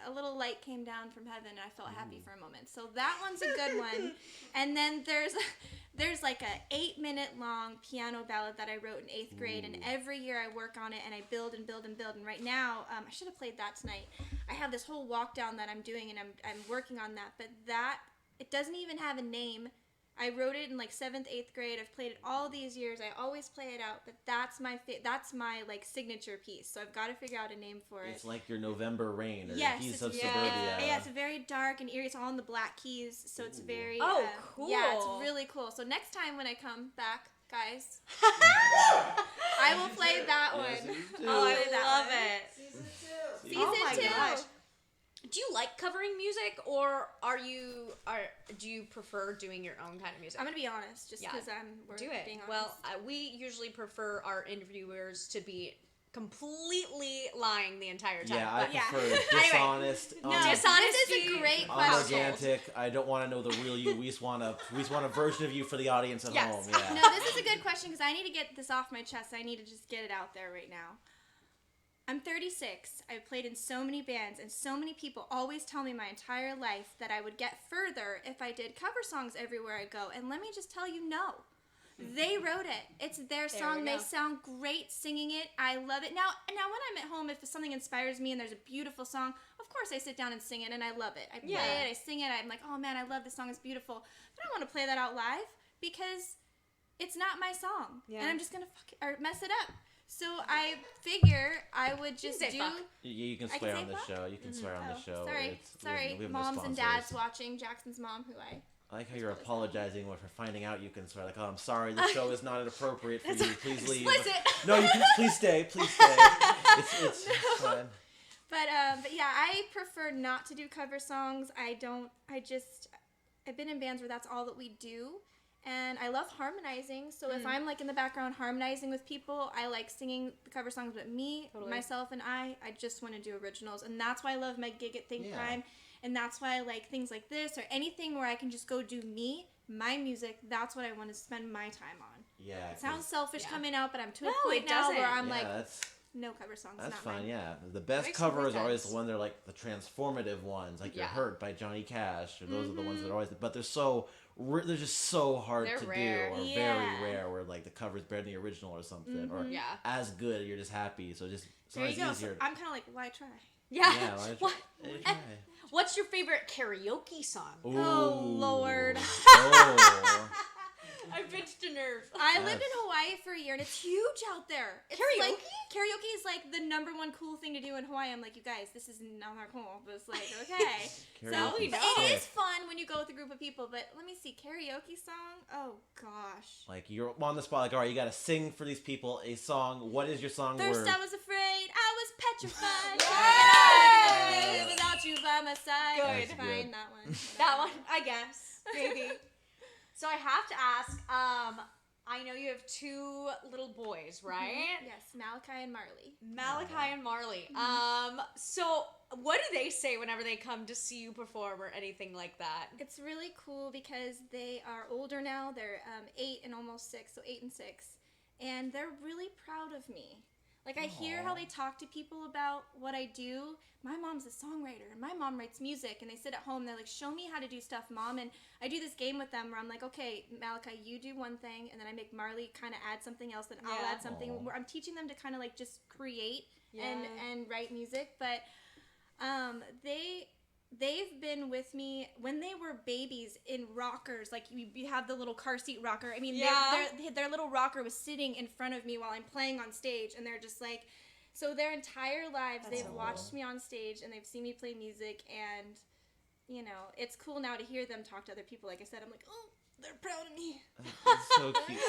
A little light came down from heaven, and I felt happy for a moment. So that one's a good one. And then there's like a 8-minute long piano ballad that I wrote in 8th grade, and every year I work on it and I build and build and build. And right now, I should have played that tonight. I have this whole walk down that I'm doing, and I'm working on that. But it doesn't even have a name. I wrote it in like 7th, 8th grade. I've played it all these years. I always play it out, but that's my like signature piece. So I've got to figure out a name for it. It's like your November Rain or Yes, Keys it's of very- Suburbia. Yeah, it's very dark and eerie. It's all in the Black Keys, so it's very. Oh, Yeah, cool. it's really cool. So next time when I come back, guys, I will play that Yes, one. you do. Oh, I play that love one. it. Season 2. Season Oh my 2. gosh. Do you like covering music, or do you prefer doing your own kind of music? I'm gonna be honest, just Yeah. because we're Do it. being honest. Well, we usually prefer our interviewers to be completely lying the entire time. Yeah, I but prefer dishonest. no, Dishonesty. this is a great question. Unorganic. I don't want to know the real you. We just want a version of you for the audience at Yes. home. Yeah. No, this is a good question because I need to get this off my chest. I need to just get it out there right now. I'm 36. I've played in so many bands, and so many people always tell me my entire life that I would get further if I did cover songs everywhere I go. And let me just tell you, no. They wrote it. It's their song. we They go. sound great singing it. I love it. Now when I'm at home, if something inspires me and there's a beautiful song, of course I sit down and sing it, and I love it. I play it, I sing it. I'm like, oh man, I love this song. It's beautiful. But I don't want to play that out live because it's not my song, and I'm just gonna mess it up. So I figure I would just say do. fuck. You can I can swear say on the fuck? show. You can swear on the show. Sorry, we have no moms and sponsors. dads watching. Jackson's mom, who I. I like how you're apologizing for finding out you can swear. Like, oh, I'm sorry, the show is not appropriate for you. Please leave. Explicit. No, you can. Please stay. Please stay. It's fine. But yeah, I prefer not to do cover songs. I've been in bands where that's all that we do. And I love harmonizing. So if I'm like in the background harmonizing with people, I like singing the cover songs, but myself and I just want to do originals. And that's why I love my gig at Think Prime. And that's why I like things like this or anything where I can just go do my music. That's what I want to spend my time on. Yeah. It sounds selfish coming out, but I'm to a No, point it now doesn't. where I'm Yeah, like, that's no cover songs. that's not fine. mine. Yeah, the best makes cover complete is always sense. the one they're like the transformative ones, like "You're Yeah. Hurt" by Johnny Cash, or those are the ones that are always. But they're just so hard They're to rare. do, or Yeah. very rare, where like the cover's better than the original or something, or Yeah. as good. You're just happy, so just There you sometimes go. easier. So I'm kind of like, why try? Yeah. Yeah, why What? try? What What's your favorite karaoke song? Ooh. Oh, Lord. Oh. I pinched a nerve. I lived in Hawaii for a year, and it's huge out there. It's Karaoke? Karaoke is like the number one cool thing to do in Hawaii. I'm like, you guys, this is not that cool, but it's like, okay. Karaoke but is it is fun when you go with a group of people. But let me see, karaoke song. Oh gosh. Like you're on the spot. Like, all right, you got to sing for these people a song. What is your song First word? I was afraid, I was petrified. Yay! Without you by my side. Good. That's Fine, good. that one. That one, I guess. Maybe. So I have to ask, I know you have 2 little boys, right? Yes, Malachi and Marley. Malachi and Marley. So what do they say whenever they come to see you perform or anything like that? It's really cool because they are older now. They're 8 and almost 6, so 8 and 6. And they're really proud of me. Like, I hear how they talk to people about what I do. My mom's a songwriter, and my mom writes music, and they sit at home, and they're like, show me how to do stuff, Mom. And I do this game with them where I'm like, okay, Malachi, you do one thing, and then I make Marley kind of add something else, then I'll add something. Where I'm teaching them to kind of, like, just create and write music. But they've been with me when they were babies in rockers. Like, you have the little car seat rocker. I mean, their little rocker was sitting in front of me while I'm playing on stage, and they're just like, so their entire lives they've watched me on stage and they've seen me play music, and you know, it's cool now to hear them talk to other people. Like I said, I'm like, oh, they're proud of me. It's so cute.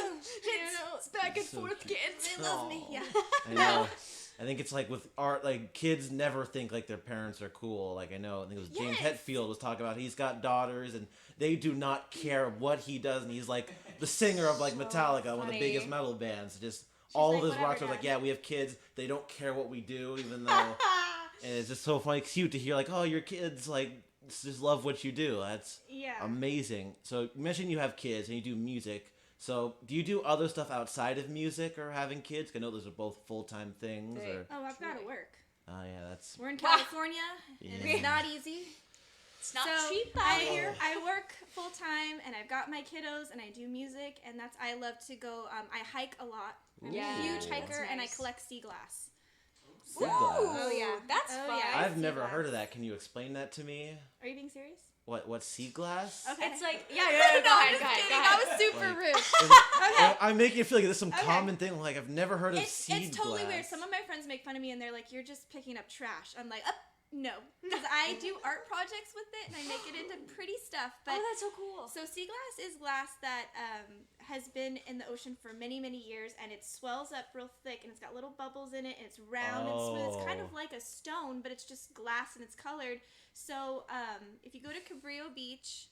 It's back and so forth, cute. kids. They love me. Yeah. I know. I think it's like with art, like kids never think like their parents are cool. Like I think it was James Hetfield was talking about he's got daughters and they do not care what he does, and he's like the singer of like Metallica, one of the biggest metal bands. Just all of his rock stars like, yeah, we have kids. They don't care what we do, even though. And it's just so funny, cute to hear like, oh, your kids like just love what you do. That's amazing. So you mentioned you have kids and you do music. So do you do other stuff outside of music or having kids? I know those are both full-time things. Or... Oh, I've got to work. Oh yeah, that's. We're in California, and it's not easy. It's not so cheap out here. I work full time, and I've got my kiddos, and I do music, and I love to go. I hike a lot. I'm a huge hiker, and I collect sea glass. Sea glass. Oh yeah, That's fun. Yeah, I've never heard of that. Can you explain that to me? Are you being serious? What sea glass? Okay. It's like, go No, ahead, I'm just go ahead. kidding. That was super Like- rude. Okay. I'm making it feel like there's some common thing. Like I've never heard of sea glass. It's totally weird. Some of my friends make fun of me, and they're like, "You're just picking up trash." I'm like, no, because I do art projects with it, and I make it into pretty stuff. But Oh, that's so cool. So sea glass is glass that has been in the ocean for many, many years, and it swells up real thick, and it's got little bubbles in it, and it's round and smooth. It's kind of like a stone, but it's just glass and it's colored. So if you go to Cabrillo Beach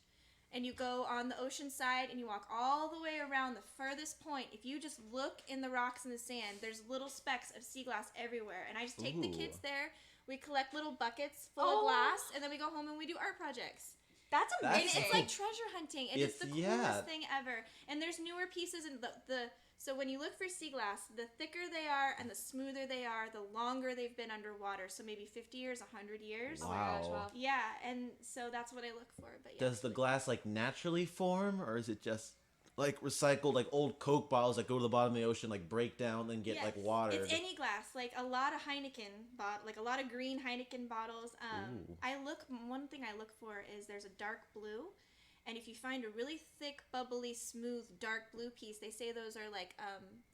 and you go on the ocean side and you walk all the way around the furthest point, if you just look in the rocks and the sand, there's little specks of sea glass everywhere. And I just take the kids there. We collect little buckets full of glass, and then we go home and we do art projects. That's amazing. And it's like treasure hunting, and it's the coolest thing ever. And there's newer pieces in so when you look for sea glass, the thicker they are and the smoother they are, the longer they've been underwater. So maybe 50 years, 100 years. Wow. Oh my gosh, wow. Yeah, and so that's what I look for. But yeah. Does the glass like naturally form, or is it just like recycled, like old Coke bottles that go to the bottom of the ocean, like break down and get like water? It's any glass, like a lot of Heineken like a lot of green Heineken bottles. One thing I look for is there's a dark blue, and if you find a really thick, bubbly, smooth, dark blue piece, they say those are like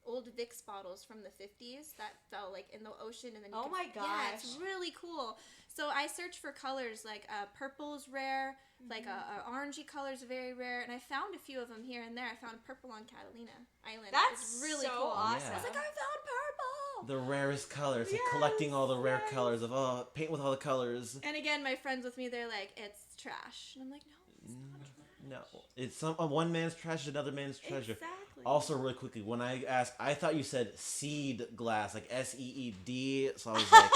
old Vicks bottles from the 50s that fell like in the ocean, and then my gosh, yeah, it's really cool. So I search for colors like purple is rare, like a orangey color is very rare, and I found a few of them here and there. I found purple on Catalina Island. That's really so cool. awesome. I was like, I found purple. The rarest colors, like collecting all the rare colors of paint with all the colors. And again, my friends with me, they're like, it's trash, and I'm like, no, it's not trash. No, it's one man's trash is another man's treasure. Exactly. Also, really quickly, when I asked, I thought you said seed glass, like SEED. So I was like,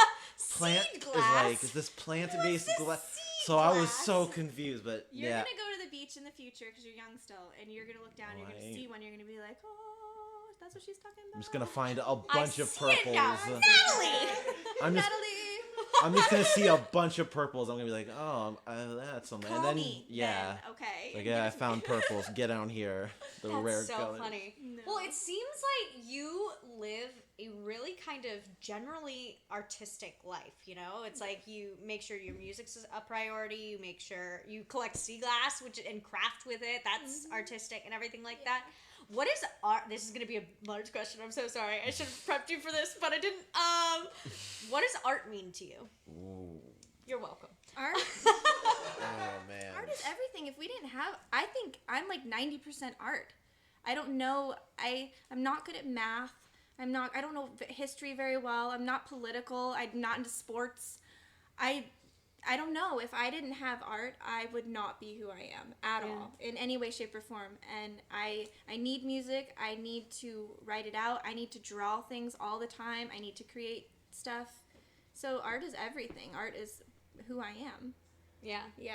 plant Seed is glass? like, is this plant-based glass? So I was so confused, but You're gonna go to the beach in the future because you're young still, and you're gonna look down, and you're gonna see one, you're gonna be like, oh, That's what she's talking about. I'm just gonna find a bunch of purples. Natalie! I'm just, I'm just gonna see a bunch of purples. I'm gonna be like, oh, that's something. And then, yeah. Then. Okay. Like, yeah, I found purples. Get down here. The That's rare so colors. funny. No. Well, it seems like you live a really kind of generally artistic life, you know? It's like you make sure your music's a priority, you make sure you collect sea glass and craft with it. That's artistic and everything like that. What is art? This is going to be a large question. I'm so sorry. I should have prepped you for this, but I didn't. What does art mean to you? Ooh. You're welcome. Art. Oh, man. Art is everything. If we didn't have, I think I'm like 90% art. I don't know. I'm not good at math. I don't know history very well. I'm not political. I'm not into sports. I don't know. If I didn't have art, I would not be who I am at all in any way, shape, or form. And I need music. I need to write it out. I need to draw things all the time. I need to create stuff. So art is everything. Art is who I am. Yeah. Yeah.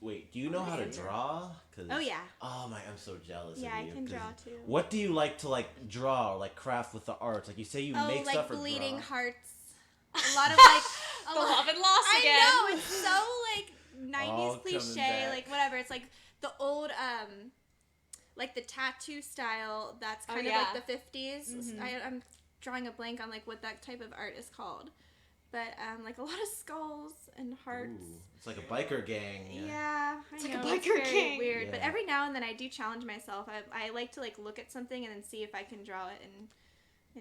Wait, do you know how to draw? Oh, yeah. Oh my, I'm so jealous of you. Yeah, I can draw too. What do you like to like draw or like craft with the arts? Like you say you make stuff or bleeding draw. hearts. A lot of like The love and loss again. I know, it's so like 90s All coming cliche, back. like whatever. It's like the old like the tattoo style that's kind of like the 50s. I'm drawing a blank on like what that type of art is called. But like a lot of skulls and hearts. Ooh, it's like a biker gang. Yeah, It's I like a know, biker it's very gang. weird. But Yeah. every now and then I do challenge myself. I like to like look at something and then see if I can draw it and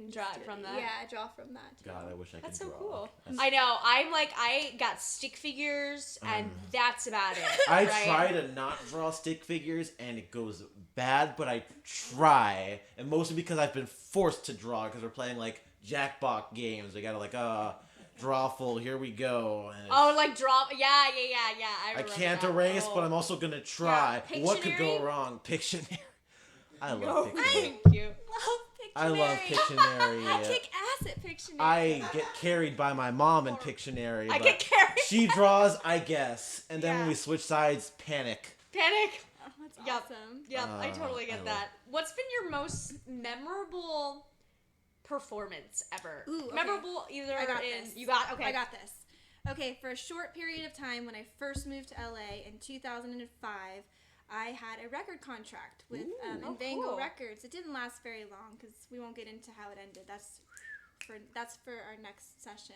Draw just it do from that? Yeah, draw from that. Too. God, I wish I could That's so draw. cool. That's- I know. I got stick figures, and that's about it. I right? try to not draw stick figures, and it goes bad, but I try. And mostly because I've been forced to draw, because we're playing, like, Jackbox games. We gotta, like, draw full, here we go. And Oh, like draw. Yeah. I I remember can't that. erase, Oh. but I'm also gonna try. Yeah, What could go Pictionary? wrong? Pictionary. I love Oh, Pictionary. thank you. Love Pictionary. I love Pictionary. I kick ass at Pictionary. I get carried by my mom in Pictionary. I but get carried. She draws, I guess. And then when Yeah. we switch sides, panic. Panic. Oh, that's Yep. awesome. Yep, I totally I get love- that. What's been your most memorable performance ever? Ooh, okay. Memorable either I got in this. you got okay. I got this. Okay, for a short period of time when I first moved to LA in 2005, I had a record contract with oh, Invango cool. Records. It didn't last very long because we won't get into how it ended. That's for our next session.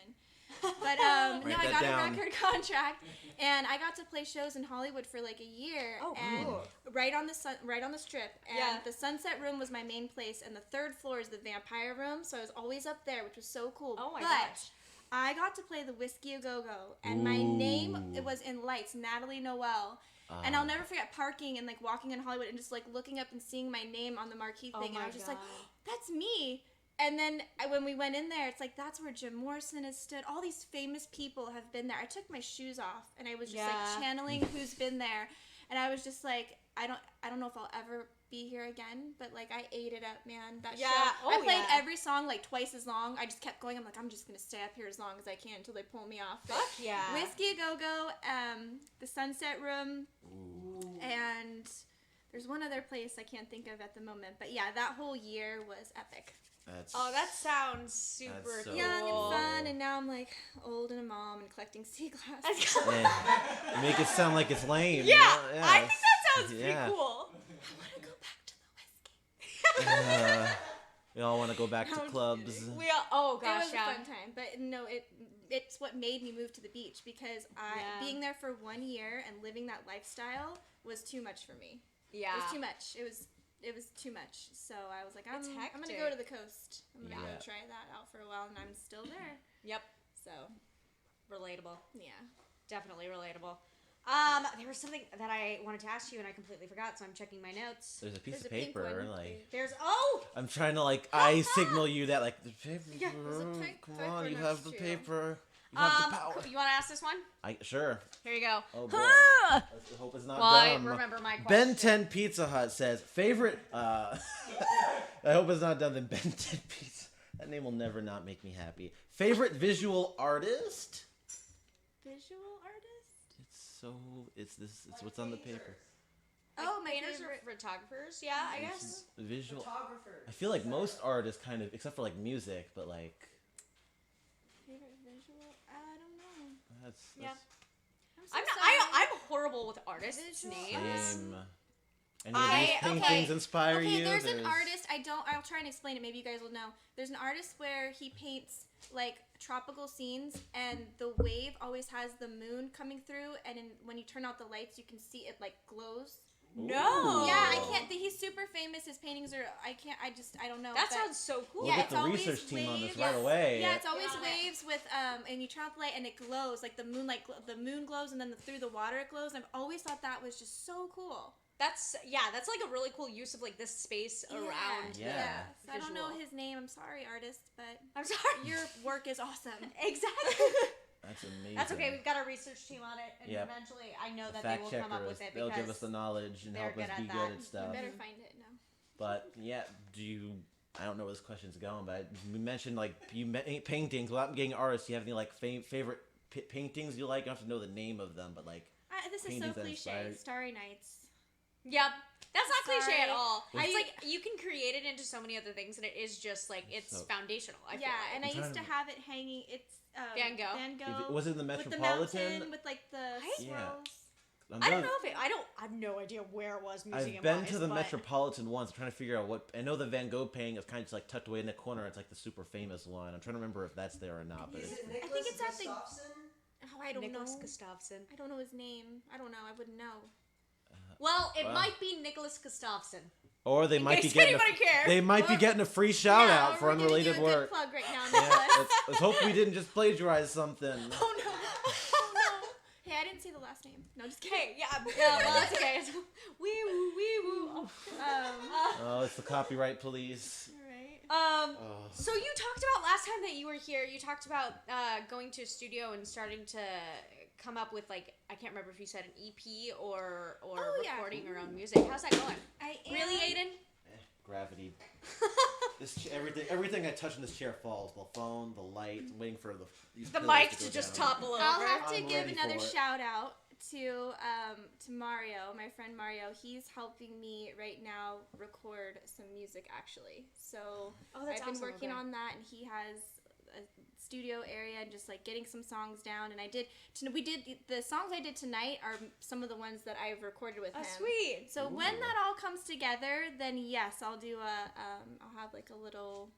But no, Write I that got down. a record contract, and I got to play shows in Hollywood for like a year. Oh, and cool. right on the strip. And Yeah. the Sunset Room was my main place, and the third floor is the Vampire Room. So I was always up there, which was so cool. Oh my but gosh. I got to play the Whiskey A Go Go, and my name it was in lights, Natalie Noel. And I'll never forget parking and like walking in Hollywood and just like looking up and seeing my name on the marquee Oh thing, and my I was just like, God. "That's me." And then when we went in there, it's like that's where Jim Morrison has stood. All these famous people have been there. I took my shoes off and I was just Yeah. like channeling who's been there, and I was just like, I don't know if I'll ever be here again, but like I ate it up, man. That Yeah. show. I Oh, played yeah. every song like twice as long. I just kept going. I'm like, I'm just gonna stay up here as long as I can until they pull me off. But Fuck yeah. Whiskey A Go Go, the Sunset Room, and there's one other place I can't think of at the moment. But yeah, that whole year was epic. That's Oh, that sounds super That's so cool. Young and Cool. fun, and now I'm like old and a mom and collecting sea glass. Yeah. Make it sound like it's lame. Yeah, you know? I think that sounds Yeah. pretty cool. I want to go back to the whiskey. We all want to go back to I'm clubs. We all, oh It gosh, was yeah. a fun time, but no, it's what made me move to the beach because Yeah. being there for 1 year and living that lifestyle was too much for me. Yeah. It was too much. It was too much. So I was like, I'm It's gonna hectic. go to the coast. I'm gonna Yeah. go try that out for a while, and I'm still there. Yep. So Relatable. yeah. Definitely relatable. There was something that I wanted to ask you and I completely forgot, so I'm checking my notes. There's a piece There's of a pink paper, one. like There's I'm trying to like I signal you that like the paper. Yeah, there's a pink Come paper on, you next have the to you. paper. You have the power. you want to ask this one? Sure. Here you go. Oh boy. I hope it's not Well, I dumb. remember my question. Ben 10 Pizza Hut says favorite. I hope it's not dumb. Then Ben 10 Pizza. That name will never not make me happy. Favorite visual artist. Visual artist. It's what's on the paper. My painters favorite. or photographers. Yeah, I guess. Visual. Photographers. I feel like most artists kind of, except for like music, but like Favorite visual? I don't know. that's Yeah. I'm so I'm not, sorry. I'm horrible with artists' Visual names. same. Any I- of these paintings okay. inspire Okay, you? there's an artist. I'll try and explain it. Maybe you guys will know. There's an artist where he paints like tropical scenes, and the wave always has the moon coming through, and when you turn out the lights, you can see it like glows. No. Yeah, I can't. He's super famous. His paintings are. I don't know. That but- sounds so cool. We'll Yeah, get it's the always research team on this waves. right away. Yeah, it's always Got it. waves with and you turn off the light and it glows like the moon, the moon glows, and then through the water it glows. And I've always thought that was just so cool. That's like a really cool use of like this space around. Yeah. So I don't know visual. his name. I'm sorry, artist, but I'm sorry. your work is awesome. Exactly. That's amazing. That's okay. We've got our research team on it, and Yep. eventually, I know The that they will fact come up checkers, with it they'll because give us the knowledge and they're help us good at be that. good at You stuff. better find it now. But yeah, I don't know where this question's going, but we mentioned like paintings. Without getting artists, do you have any like favorite paintings you like? You don't have to know the name of them, but like This is so paintings that cliche. inspired- Starry Nights. Yep. That's not cliche Sorry. at all. Was- It's like you can create it into so many other things, and it is just like it's So- foundational. I feel Yeah, like. and I I'm used to trying to- have it hanging. It's Van Gogh. Van Gogh. was it in the with the Metropolitan? mountain with like the Yeah. swirls. I don't know if it. I have no idea where it was. I've been to the Metropolitan once. I'm trying to figure out what. I know the Van Gogh painting is kind of just like tucked away in the corner. It's like the super famous one. I'm trying to remember if that's there or not. But Is it's, it I Nicholas think it's at the- Gustafson? Oh, I don't Nicholas know. Gustafson. I don't know his name. I don't know. I wouldn't know. Well, it Wow. might be Nicholas Gustafson. or they In might be case getting anybody cares. they might be getting a free shout Yeah, out for we're giving unrelated you a work. Good plug right now, Yeah, Nicholas. let's hope we didn't just plagiarize something. Oh no! Oh no! Hey, I didn't say the last name. No, just kidding. Okay, yeah, well, that's okay. Wee woo, wee woo. Oh. Oh, it's the copyright police. Alright. Oh. So you talked about last time that you were here. You talked about going to a studio and starting to come up with like I can't remember if you said an EP or Oh, yeah. recording your own music. How's that going? I am. Really, Aiden? Gravity. Everything I touch in this chair falls. The phone, the light. I'm waiting for these The pillars mic go to just down. topple over. I'll have to I'm give ready another for it. shout out to Mario, my friend Mario. He's helping me right now record some music actually. So Oh, that's I've been awesome. working Okay. on that, and he has a studio area and just like getting some songs down. And we did the songs I did tonight are some of the ones that I've recorded with Oh, him. sweet. So when that all comes together, then yes, I'll do I'll have like a little.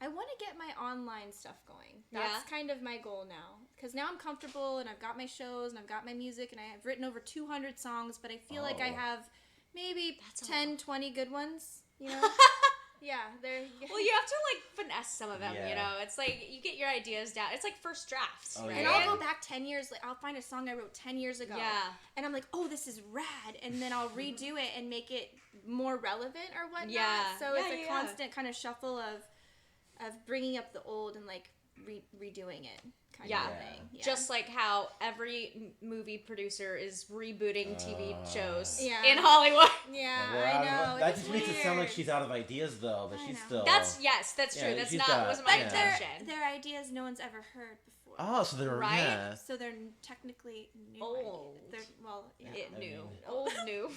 I want to get my online stuff going. That's kind of my goal now. Because now I'm comfortable and I've got my shows and I've got my music and I have written over 200 songs, but I feel like I Oh. have maybe That's a 10, lot. 20 good ones, you know? Yeah, they're... Well, you have to like finesse some of them, you Yeah. know. It's like you get your ideas down. It's like first drafts, Oh, right? And I'll go back 10 years, like I'll find a song I wrote 10 years ago. Yeah. And I'm like, oh, this is rad. And then I'll redo it and make it more relevant or whatnot. Yeah. So Yeah, it's a yeah. constant kind of shuffle of bringing up the old and like redoing it kind Yeah. of thing. Yeah. Just like how every movie producer is rebooting TV shows Yeah. in Hollywood. yeah, We're I out know. of, that it's just makes it sound like weird. she's out of ideas though, but I she's know. still. That's true. Yeah, That's she's not got- wasn't my But intention. they're ideas no one's ever heard before. Oh, so they're Right? yeah. So they're technically new. Old. Ideas. They're, well, yeah. It I new, mean- old new.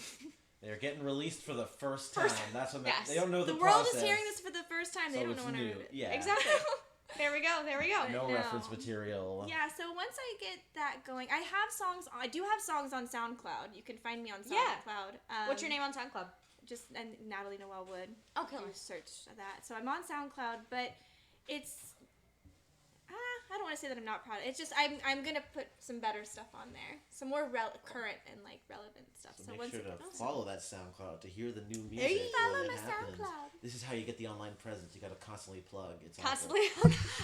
They're getting released for the first time. That's what yes. they don't know The the world process. is hearing this for the first time. They so don't it's know when I new. wrote it. Yeah. Exactly. There we go. There we go. No No. reference material. Yeah, so once I get that going, I have songs. I do have songs on SoundCloud. You can find me on Yeah. SoundCloud. What's your name on SoundCloud? Just and Natalie Noel Wood. Oh, You search that. So I'm on SoundCloud, but it's. I don't want to say that I'm not proud. It's just I'm gonna put some better stuff on there, some more current and like relevant stuff. So So make once sure it to gets follow that SoundCloud to hear the new music. Hey, follow when my it happens. SoundCloud. This is how you get the online presence. You got to constantly plug. It's Constantly.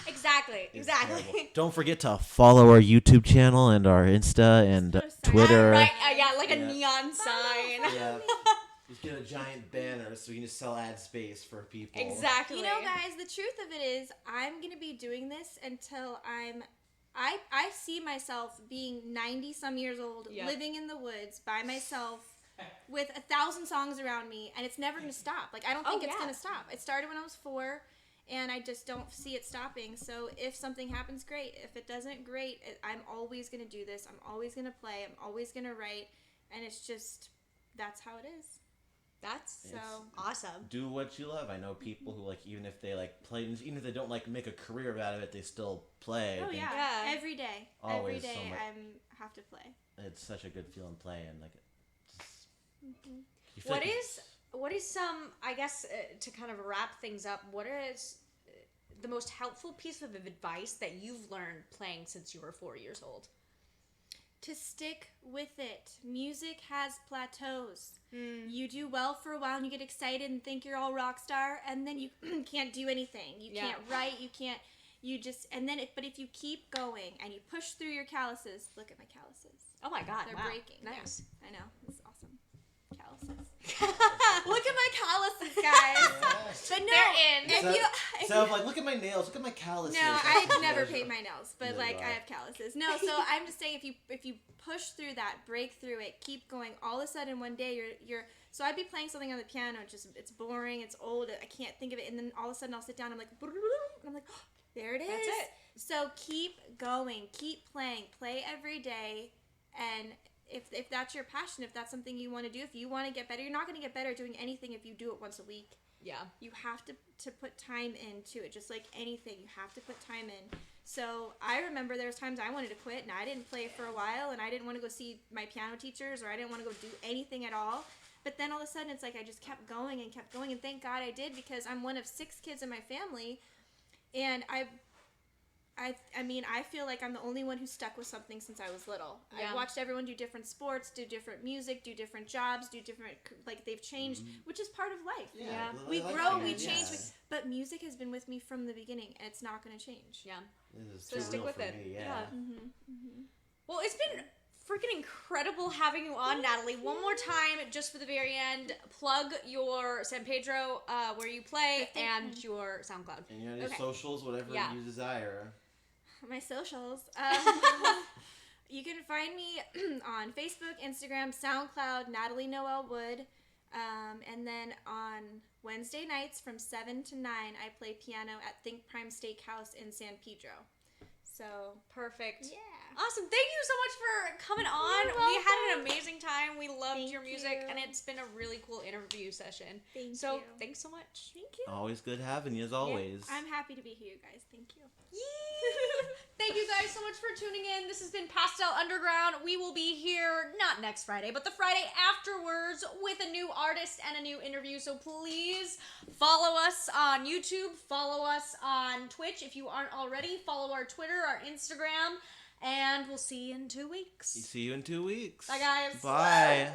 exactly. It's Exactly. terrible. Don't forget to follow our YouTube channel and our Insta and Put a sign. Twitter. Right. Yeah, like a Yeah. neon sign. Yeah. Just get a giant banner so you can just sell ad space for people. Exactly. You know, guys, the truth of it is, I'm gonna be doing this until I see myself being 90 some years old, Yep. living in the woods by myself, with 1,000 songs around me, and it's never gonna stop. Like I don't think it's yeah. gonna stop. It started when I was 4, and I just don't see it stopping. So if something happens, great. If it doesn't, great. I'm always gonna do this. I'm always gonna play. I'm always gonna write, and it's just that's how it is. That's So awesome. Do what you love. I know people who, like, even if they, like, play, even if they don't, like, make a career out of it, they still play. oh I think yeah, every day. Always Every day so much- I have to play. It's such a good feeling playing. Like, just, you feel What like is some, I guess, to kind of wrap things up, what is the most helpful piece of advice that you've learned playing since you were 4 years old? To stick with it. Music has plateaus. You do well for a while and you get excited and think you're all rock star, and then you can't do anything. You can't write, but if you keep going and you push through your calluses, look at my calluses. Oh my God, They're wow. breaking. Nice. Yeah, I know. It's awesome. Calluses. Look at my calluses, guys. But no, They're in. if so like, look at my nails, look at my calluses. no, That's I the never pleasure. paint my nails, but Neither like do I I. have calluses. No, so I'm just saying if you push through that, break through it, keep going, all of a sudden one day you're so I'd be playing something on the piano, it's boring, it's old, I can't think of it, and then all of a sudden I'll sit down, I'm like, and I'm like, oh, there it is. That's it. So keep going, keep playing, play every day, and if that's your passion, if that's something you want to do, if you want to get better, you're not going to get better doing anything if you do it once a week. Yeah. You have to put time into it, just like anything. You have to put time in. So I remember there was times I wanted to quit, and I didn't play for a while, and I didn't want to go see my piano teachers, or I didn't want to go do anything at all. But then all of a sudden, it's like I just kept going, and thank God I did, because I'm one of 6 kids in my family, and I mean, I feel like I'm the only one who stuck with something since I was little. Yeah. I've watched everyone do different sports, do different music, do different jobs, do different, like, they've changed, which is part of life. Yeah. We like grow, that. we Yeah. change, but music has been with me from the beginning, and it's not going to change. Yeah. This is So too stick real with for it. me, Yeah. yeah. Well, it's been freaking incredible having you on, Natalie. One more time, just for the very end, plug your San Pedro, where you play, and your SoundCloud. And your Okay. socials, whatever Yeah. you desire. My socials. You can find me on Facebook, Instagram, SoundCloud, Natalie Noel Wood. And then on Wednesday nights from 7 to 9, I play piano at Think Prime Steakhouse in San Pedro. So, Perfect. yeah. Awesome. Thank you so much for coming on. You're We had an welcome. amazing time. We loved Thank your music, you. and it's been a really cool interview session. Thank So you. thanks so much. Thank you. Always good having you, as always. I'm happy to be here, guys. Thank you. Thank you guys so much for tuning in. This has been Pastel Underground. We will be here not next Friday, but the Friday afterwards with a new artist and a new interview. So please follow us on YouTube, follow us on Twitch if you aren't already, follow our Twitter, our Instagram, and we'll see you in 2 weeks. See you in 2 weeks. Bye, guys. Bye.